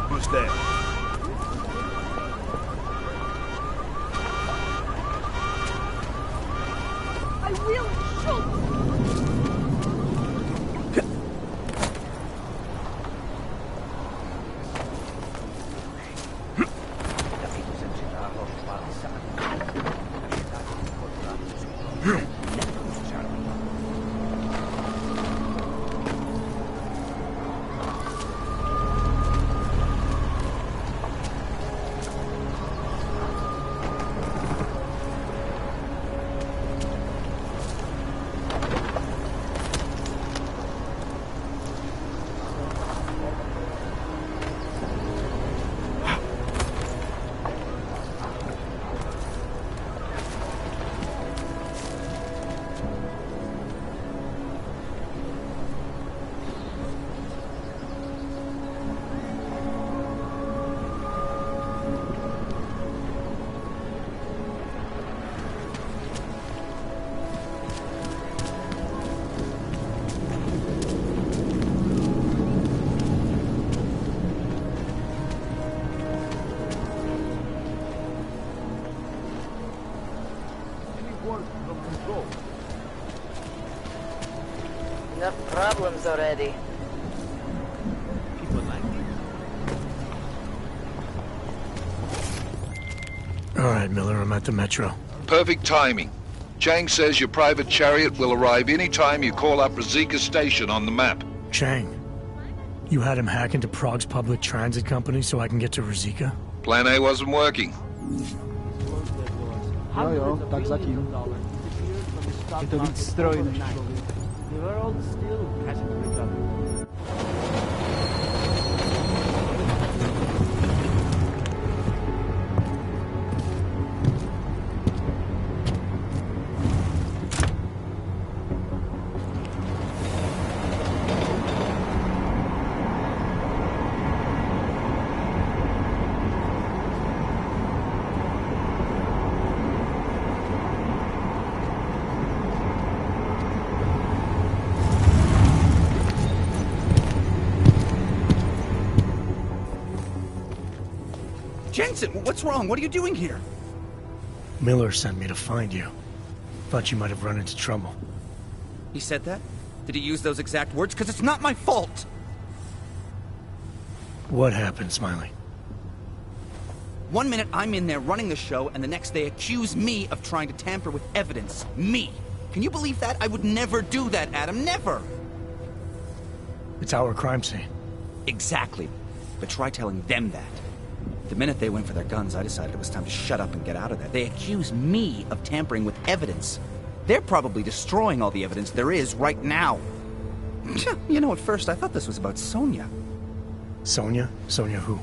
Who's there? I will shoot! Enough problems already. All right, Miller, I'm at the Metro. Perfect timing. Chang says your private chariot will arrive any time you call up Rizika Station on the map. Chang, you had him hack into Prague's public transit company so I can get to Rizika? Plan A wasn't working. Jo, tak zatím. Je to víc stroj než člověk. The world still hasn't recovered. Jensen, what's wrong? What are you doing here? Miller sent me to find you. Thought you might have run into trouble. He said that? Did he use those exact words? Because it's not my fault! What happened, Smiley? One minute I'm in there running the show, and the next they accuse me of trying to tamper with evidence. Me! Can you believe that? I would never do that, Adam. Never! It's our crime scene. Exactly. But try telling them that. The minute they went for their guns, I decided it was time to shut up and get out of there. They accuse me of tampering with evidence. They're probably destroying all the evidence there is right now. You know, at first I thought this was about Sonia. Sonia? Sonia who?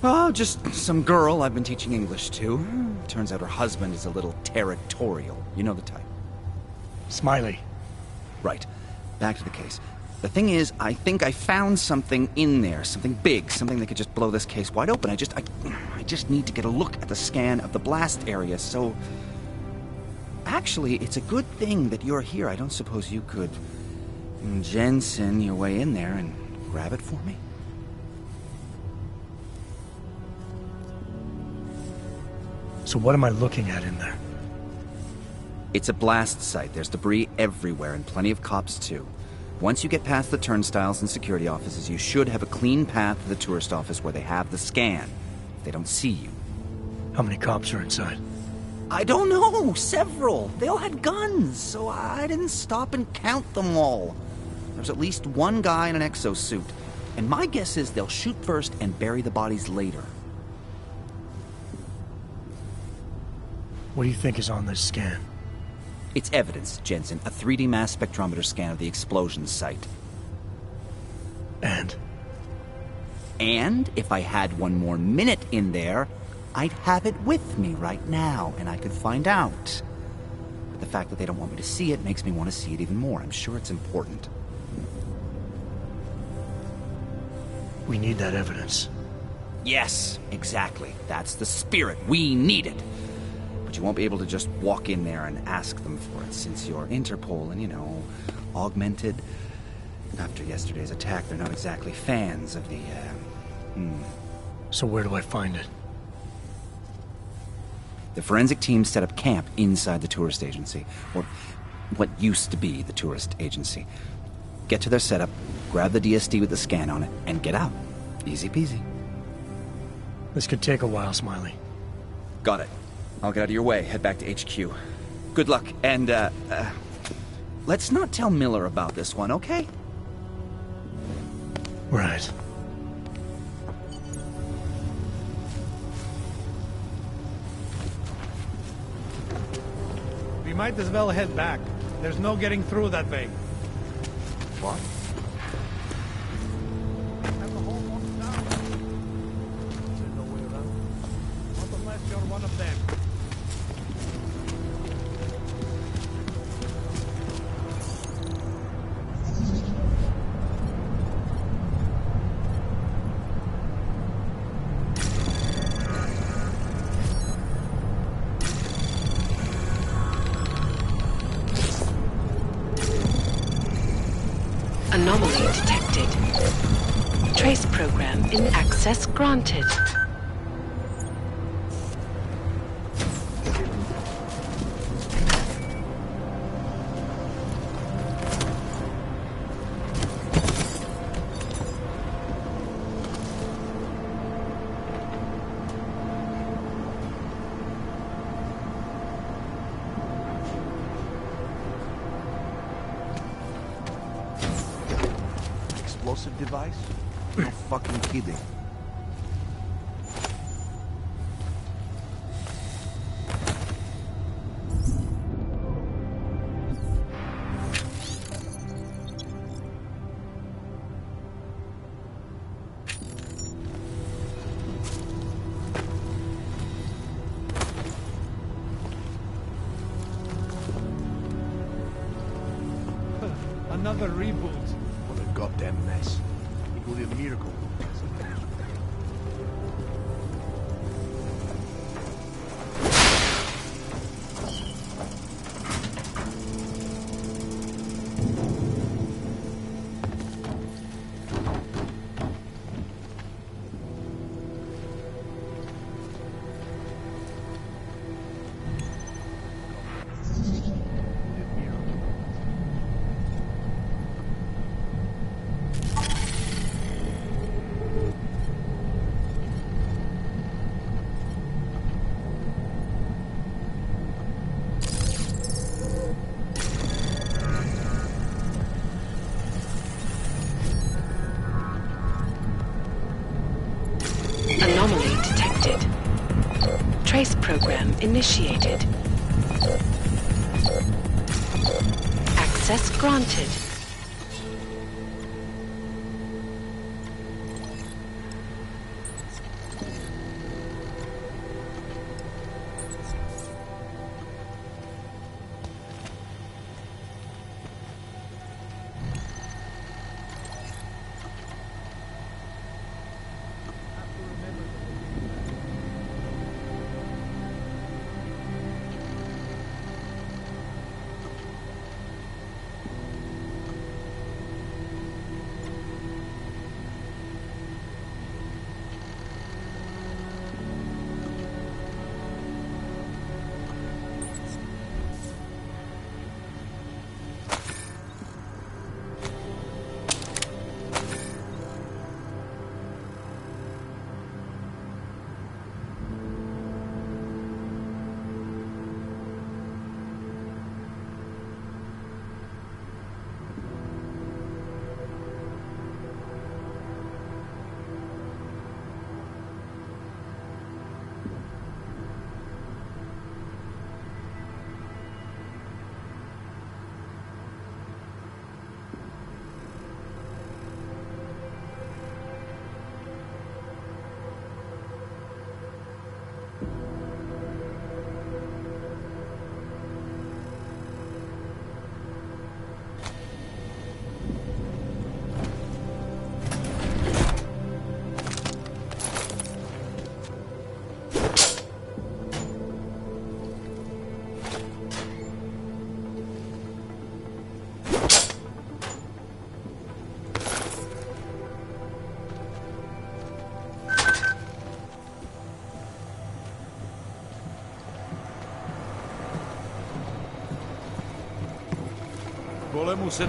Oh, just some girl I've been teaching English to. Turns out her husband is a little territorial. You know the type. Smiley. Right. Back to the case. The thing is, I think I found something in there. Something big. Something that could just blow this case wide open. I just need to get a look at the scan of the blast area, so... Actually, it's a good thing that you're here. I don't suppose you could... Jensen your way in there and grab it for me? So what am I looking at in there? It's a blast site. There's debris everywhere and plenty of cops too. Once you get past the turnstiles and security offices, you should have a clean path to the tourist office where they have the scan. They don't see you. How many cops are inside? I don't know. Several. They all had guns, so I didn't stop and count them all. There's at least one guy in an exosuit. And my guess is they'll shoot first and bury the bodies later. What do you think is on this scan? It's evidence, Jensen. A 3D mass spectrometer scan of the explosion site. And? And if I had one more minute in there, I'd have it with me right now, and I could find out. But the fact that they don't want me to see it makes me want to see it even more. I'm sure it's important. We need that evidence. Yes, exactly. That's the spirit. We need it. But you won't be able to just walk in there and ask them for it, since you're Interpol and, you know, augmented. After yesterday's attack, they're not exactly fans of the, So where do I find it? The forensic team set up camp inside the tourist agency, or what used to be the tourist agency. Get to their setup, grab the DSD with the scan on it, and get out. Easy peasy. This could take a while, Smiley. Got it. I'll get out of your way, head back to HQ. Good luck, and, let's not tell Miller about this one, okay? Right. We might as well head back. There's no getting through that way. What? Have the whole walk down. There's no way around. Not unless you're one of them. Anomaly detected. Trace program in access granted. Explosive device? No fucking kidding. Another reboot. What a goddamn mess. It would be a miracle. Anomaly detected. Trace program initiated. Access granted. Bude muset...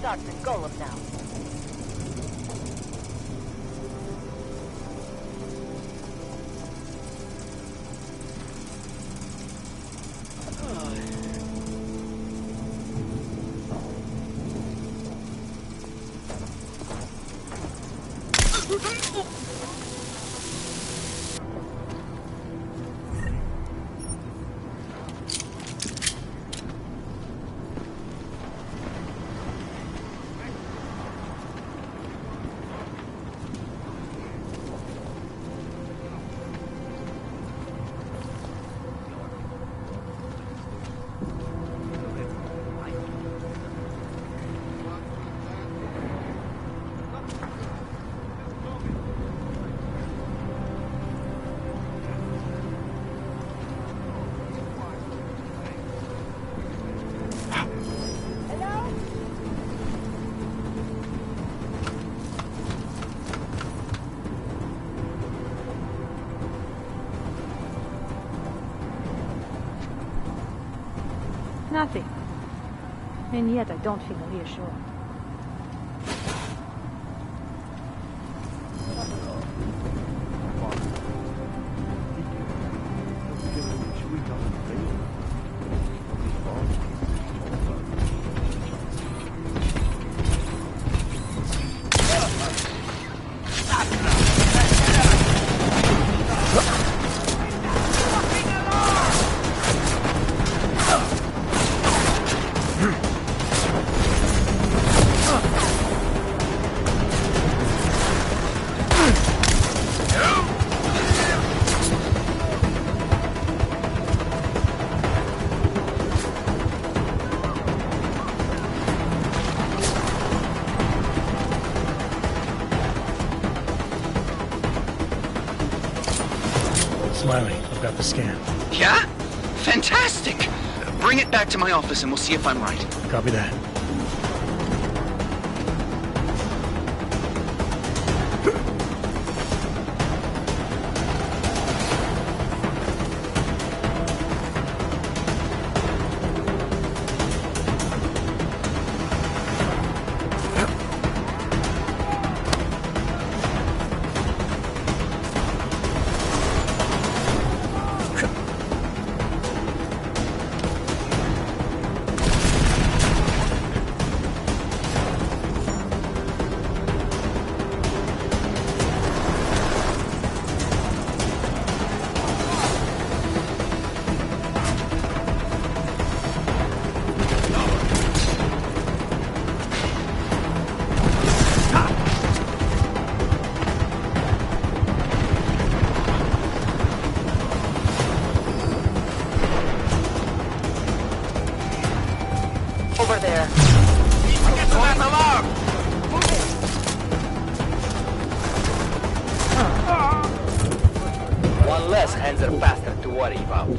Start the golem now. Nothing. And yet I don't feel reassured. Smiley, I've got the scan. Yeah? Fantastic! Bring it back to my office and we'll see if I'm right. Copy that. boss hands are faster to worry about.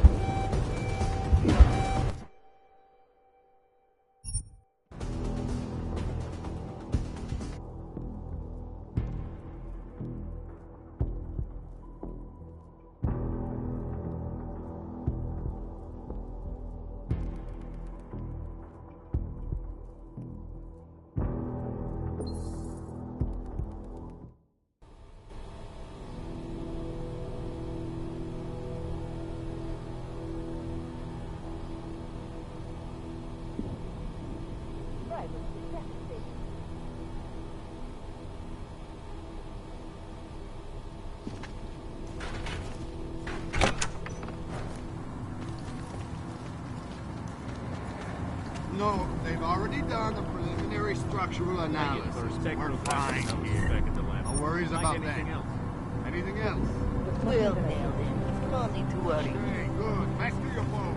No, they've already done a preliminary structural analysis. We're fine here. No worries about that. Anything else? Well, now then, no need to worry. Okay, good. Back to your phone.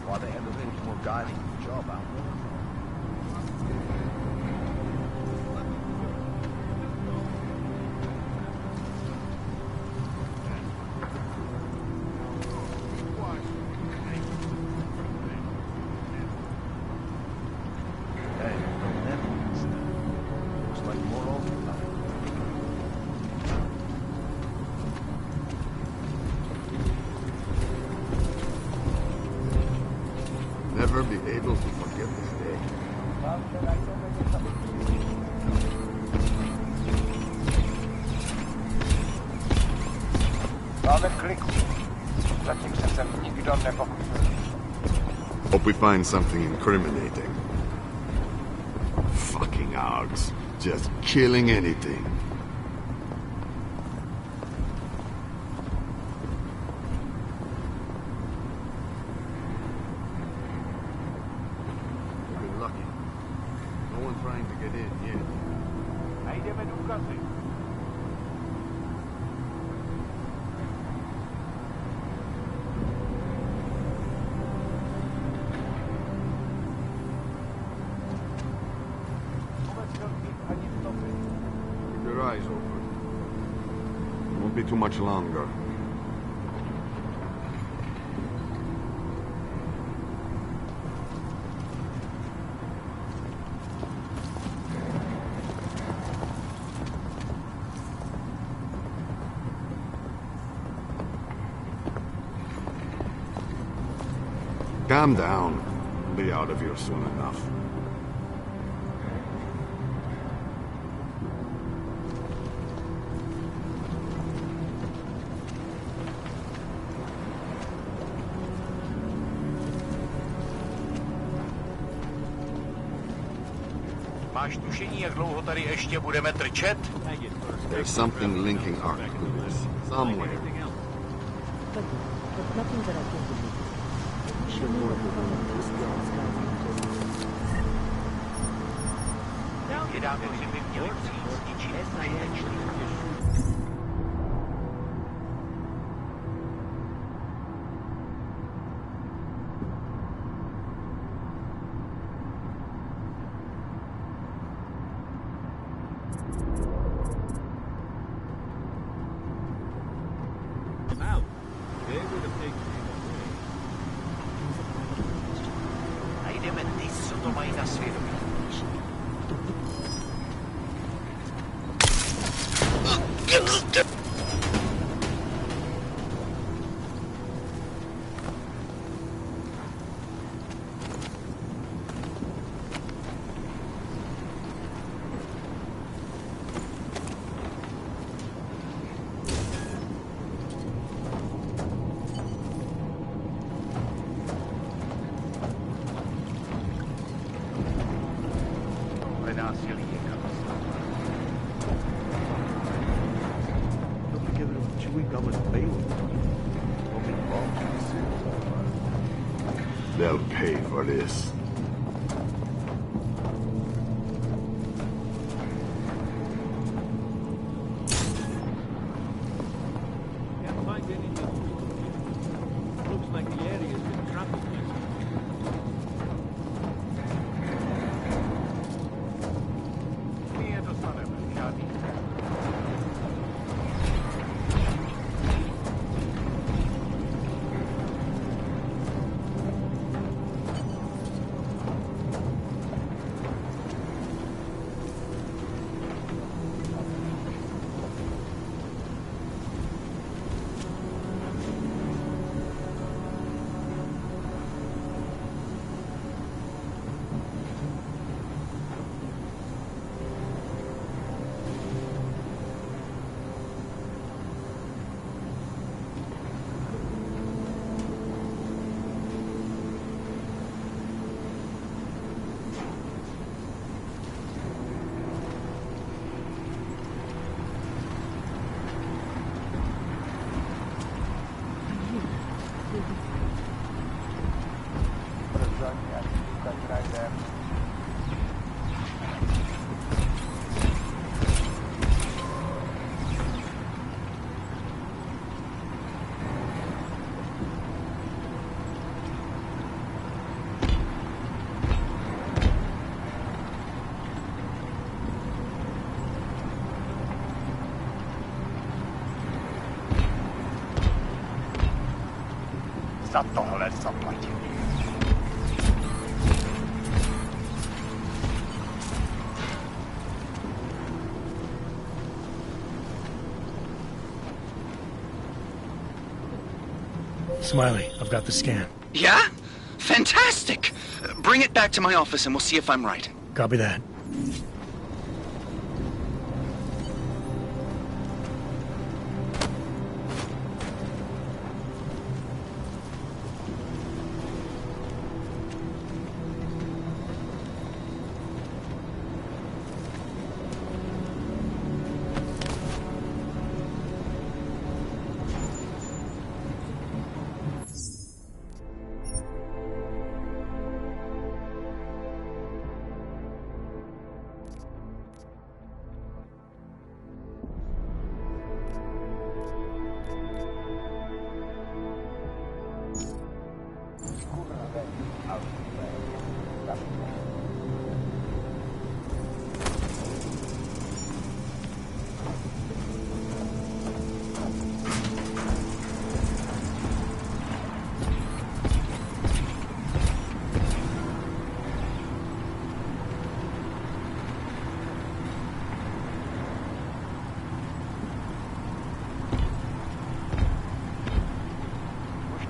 Why they have a bit more guiding job out there? Never be able to forget this day. Hope we find something incriminating. Fucking Augs. Just killing anything. We've been lucky. No one trying to get in yet. Keep your eyes open. It won't be too much longer. Calm down. We'll be out of here soon enough. Máš tušení, jak dlouho tady ještě budeme trčet? There's something linking our crews. Somewhere. But nothing that I can believe. Should we have Jedná to, že by měli přijít s něčím zbytečným. Najdeme ty, co to mají na svědomí. They'll pay for this. Can't find anything. Looks like the area's been trampled. Nie dostaneme žádný. Za tohle zaplatil. Smiley, I've got the scan. Yeah? Fantastic! Bring it back to my office and we'll see if I'm right. Copy that.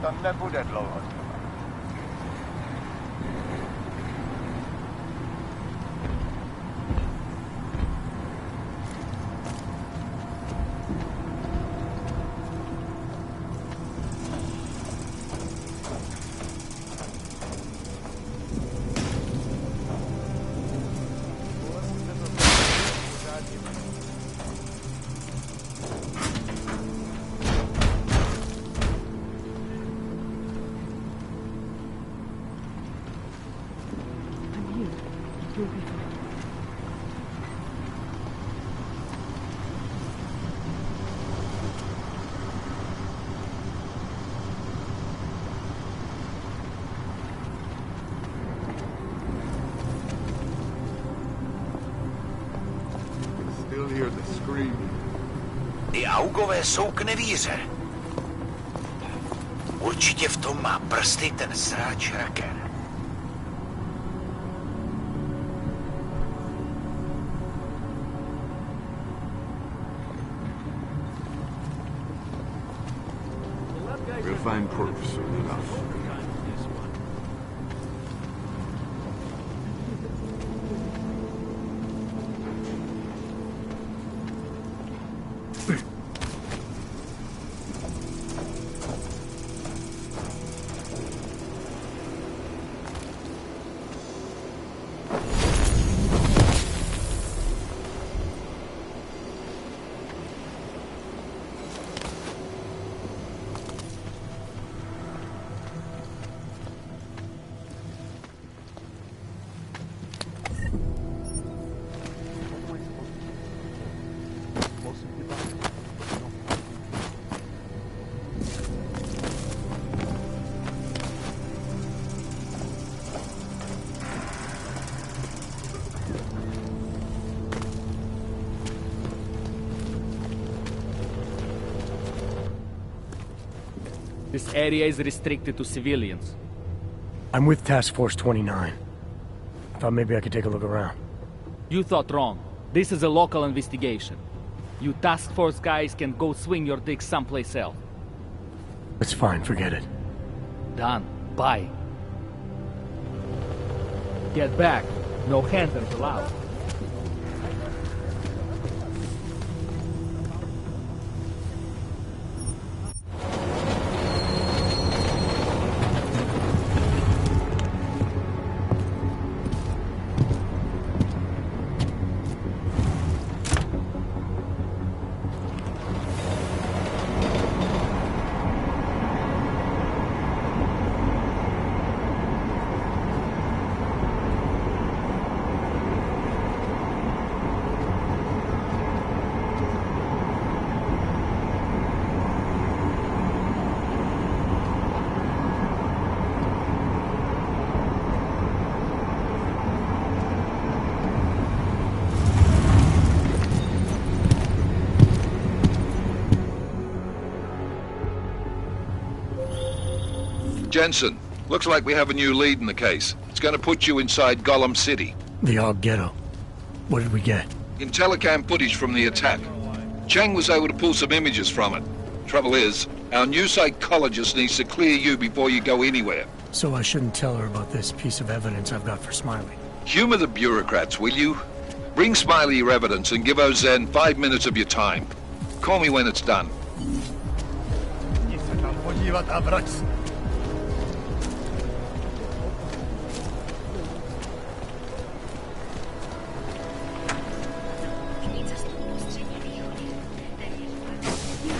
To nebude dlouho trvat. Augové jsou k nevíře. Určitě v tom má prsty ten sráč Raker. We'll find proof soon enough. This area is restricted to civilians. I'm with Task Force 29. Thought maybe I could take a look around. You thought wrong. This is a local investigation. You task force guys can go swing your dick someplace else. It's fine, forget it. Done. Bye. Get back. No handlers allowed. Jensen, looks like we have a new lead in the case. It's going to put you inside Gollum City. The Og Ghetto. What did we get? Intellicam footage from the attack. Chang was able to pull some images from it. Trouble is, our new psychologist needs to clear you before you go anywhere. So I shouldn't tell her about this piece of evidence I've got for Smiley. Humor the bureaucrats, will you? Bring Smiley your evidence and give Ozen 5 minutes of your time. Call me when it's done.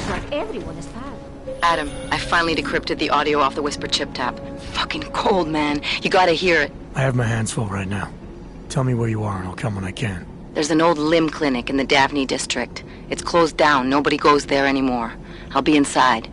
Like everyone is bad. Adam, I finally decrypted the audio off the Whisper chip tap. Fucking cold, man. You gotta hear it. I have my hands full right now. Tell me where you are and I'll come when I can. There's an old limb clinic in the Daphne district. It's closed down. Nobody goes there anymore. I'll be inside.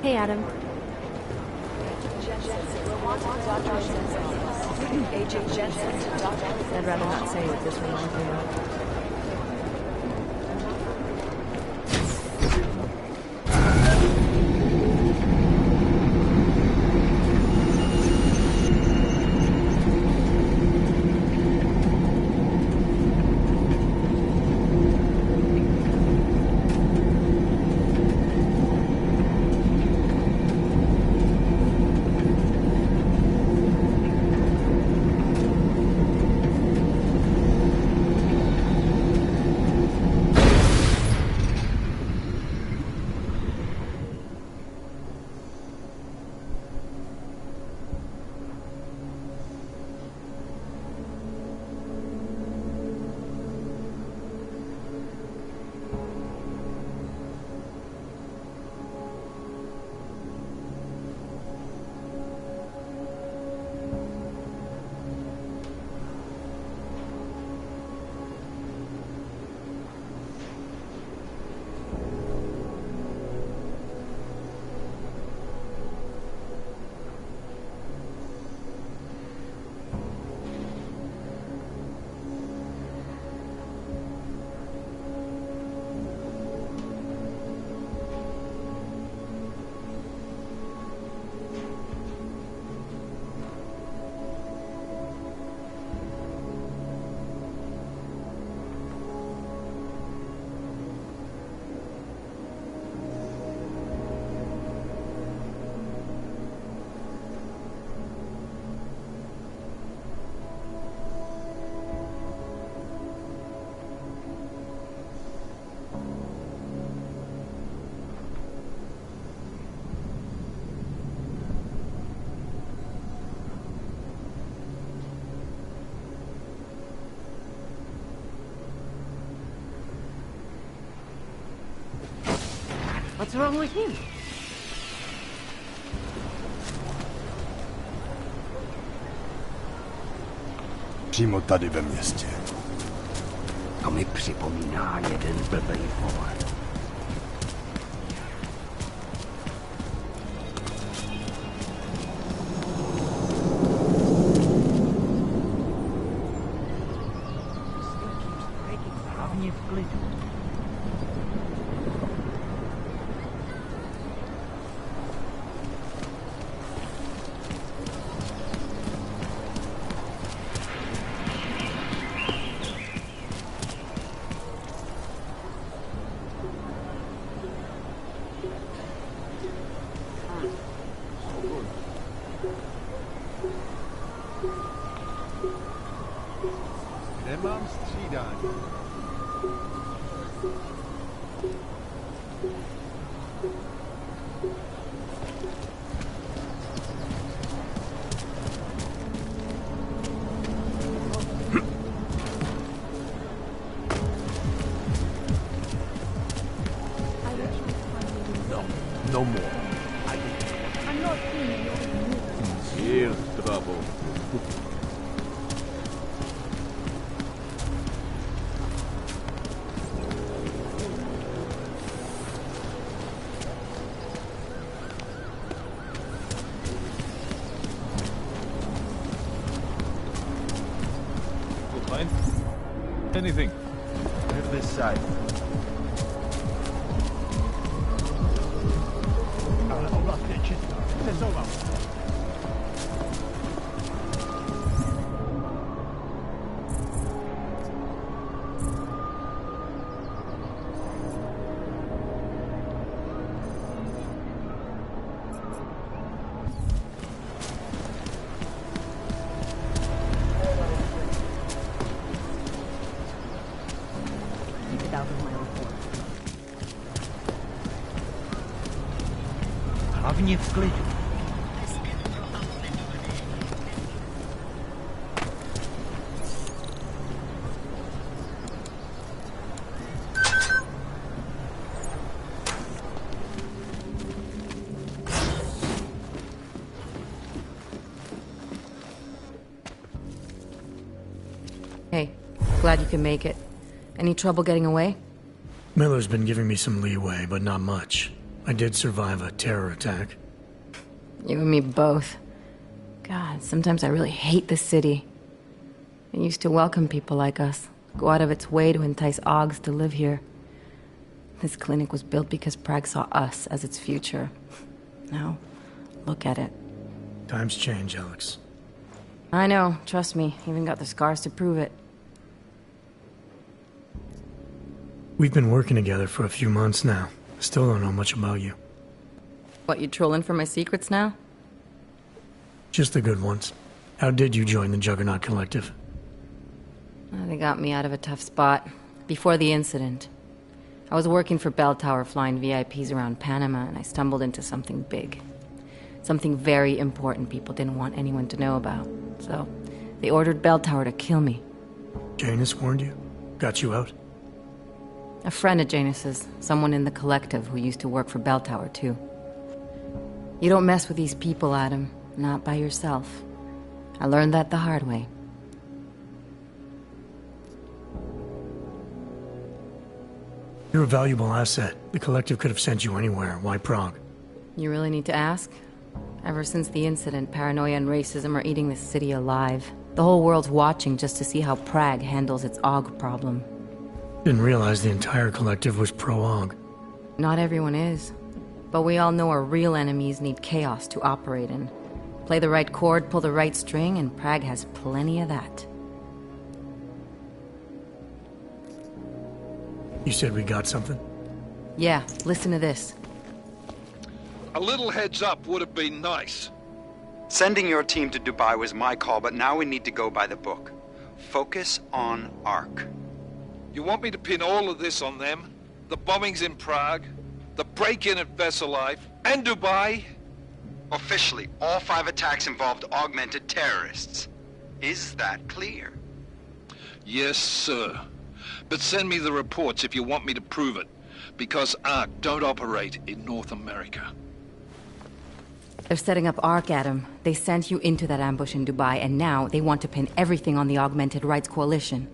Hey, Adam. I'd rather not say what this reminds me of. What's wrong with him? Přímo tady ve městě. To mi připomíná jeden blbej hovor. Hlavně v klidu. Nemám střídání. No more. I'm not feeling your Here's trouble. Fine. Anything? Move this side. Hlavně v klidu. Hey, glad you can make it. Any trouble getting away? Miller's been giving me some leeway, but not much. I did survive a terror attack. You and me both. God, sometimes I really hate this city. It used to welcome people like us, go out of its way to entice Augs to live here. This clinic was built because Prague saw us as its future. Now, look at it. Times change, Alex. I know, trust me. Even got the scars to prove it. We've been working together for a few months now. Still don't know much about you. What, you trolling for my secrets now? Just the good ones. How did you join the Juggernaut Collective? They got me out of a tough spot. Before the incident. I was working for Bell Tower flying VIPs around Panama, and I stumbled into something big. Something very important people didn't want anyone to know about. So, they ordered Bell Tower to kill me. Janus warned you? Got you out? A friend of Janus's, someone in the collective who used to work for Bell Tower, too. You don't mess with these people, Adam. Not by yourself. I learned that the hard way. You're a valuable asset. The collective could have sent you anywhere. Why Prague? You really need to ask? Ever since the incident, paranoia and racism are eating this city alive. The whole world's watching just to see how Prague handles its AUG problem. Didn't realize the entire collective was pro-AUG. Not everyone is. But we all know our real enemies need chaos to operate in. Play the right chord, pull the right string, and Prague has plenty of that. You said we got something? Yeah, listen to this. A little heads up would have been nice. Sending your team to Dubai was my call, but now we need to go by the book. Focus on ARC. You want me to pin all of this on them? The bombings in Prague, the break-in at Vesellife, and Dubai? Officially, all 5 attacks involved augmented terrorists. Is that clear? Yes, sir. But send me the reports if you want me to prove it, because ARC don't operate in North America. They're setting up ARC, Adam. They sent you into that ambush in Dubai, and now they want to pin everything on the Augmented Rights Coalition.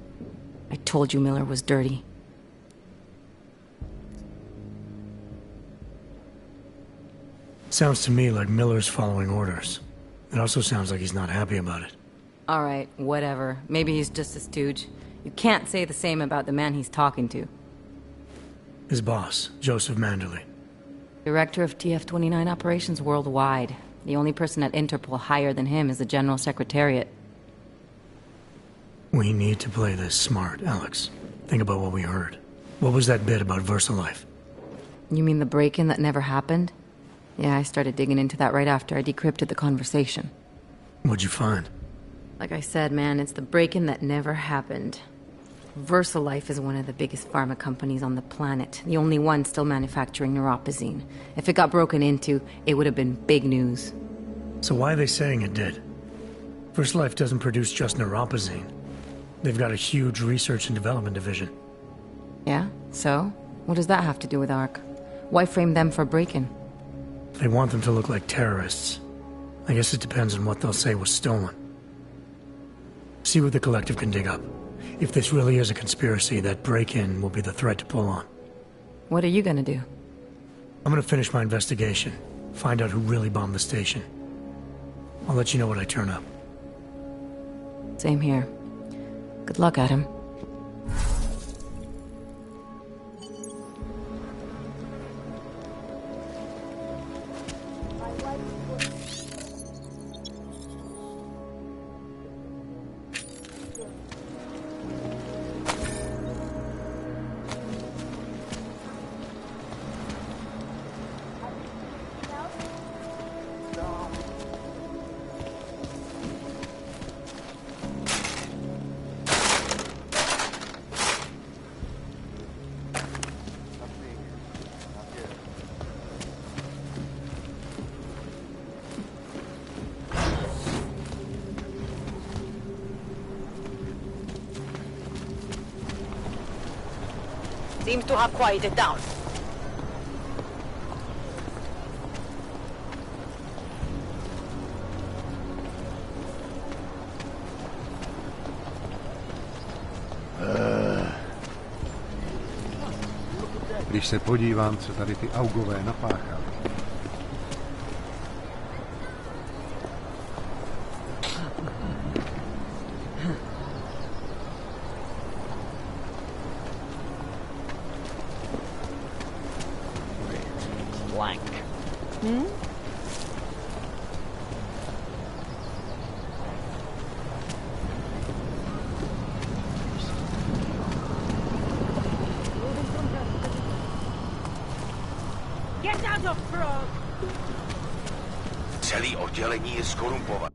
I told you Miller was dirty. Sounds to me like Miller's following orders. It also sounds like he's not happy about it. All right, whatever. Maybe he's just a stooge. You can't say the same about the man he's talking to. His boss, Joseph Manderley. Director of TF-29 operations worldwide. The only person at Interpol higher than him is the General Secretariat. We need to play this smart, Alex. Think about what we heard. What was that bit about VersaLife? You mean the break-in that never happened? Yeah, I started digging into that right after I decrypted the conversation. What'd you find? Like I said, man, it's the break-in that never happened. VersaLife is one of the biggest pharma companies on the planet. The only one still manufacturing neuropozyne. If it got broken into, it would have been big news. So why are they saying it did? VersaLife doesn't produce just neuropozyne. They've got a huge research and development division. Yeah? So? What does that have to do with ARC? Why frame them for break-in? They want them to look like terrorists. I guess it depends on what they'll say was stolen. See what the collective can dig up. If this really is a conspiracy, that break-in will be the thread to pull on. What are you gonna do? I'm gonna finish my investigation. Find out who really bombed the station. I'll let you know when I turn up. Same here. Good luck, Adam. Seems to have quieted down. Když se podívám, co tady ty augové napáchali. Blank. Celý oddělení je skorumpované.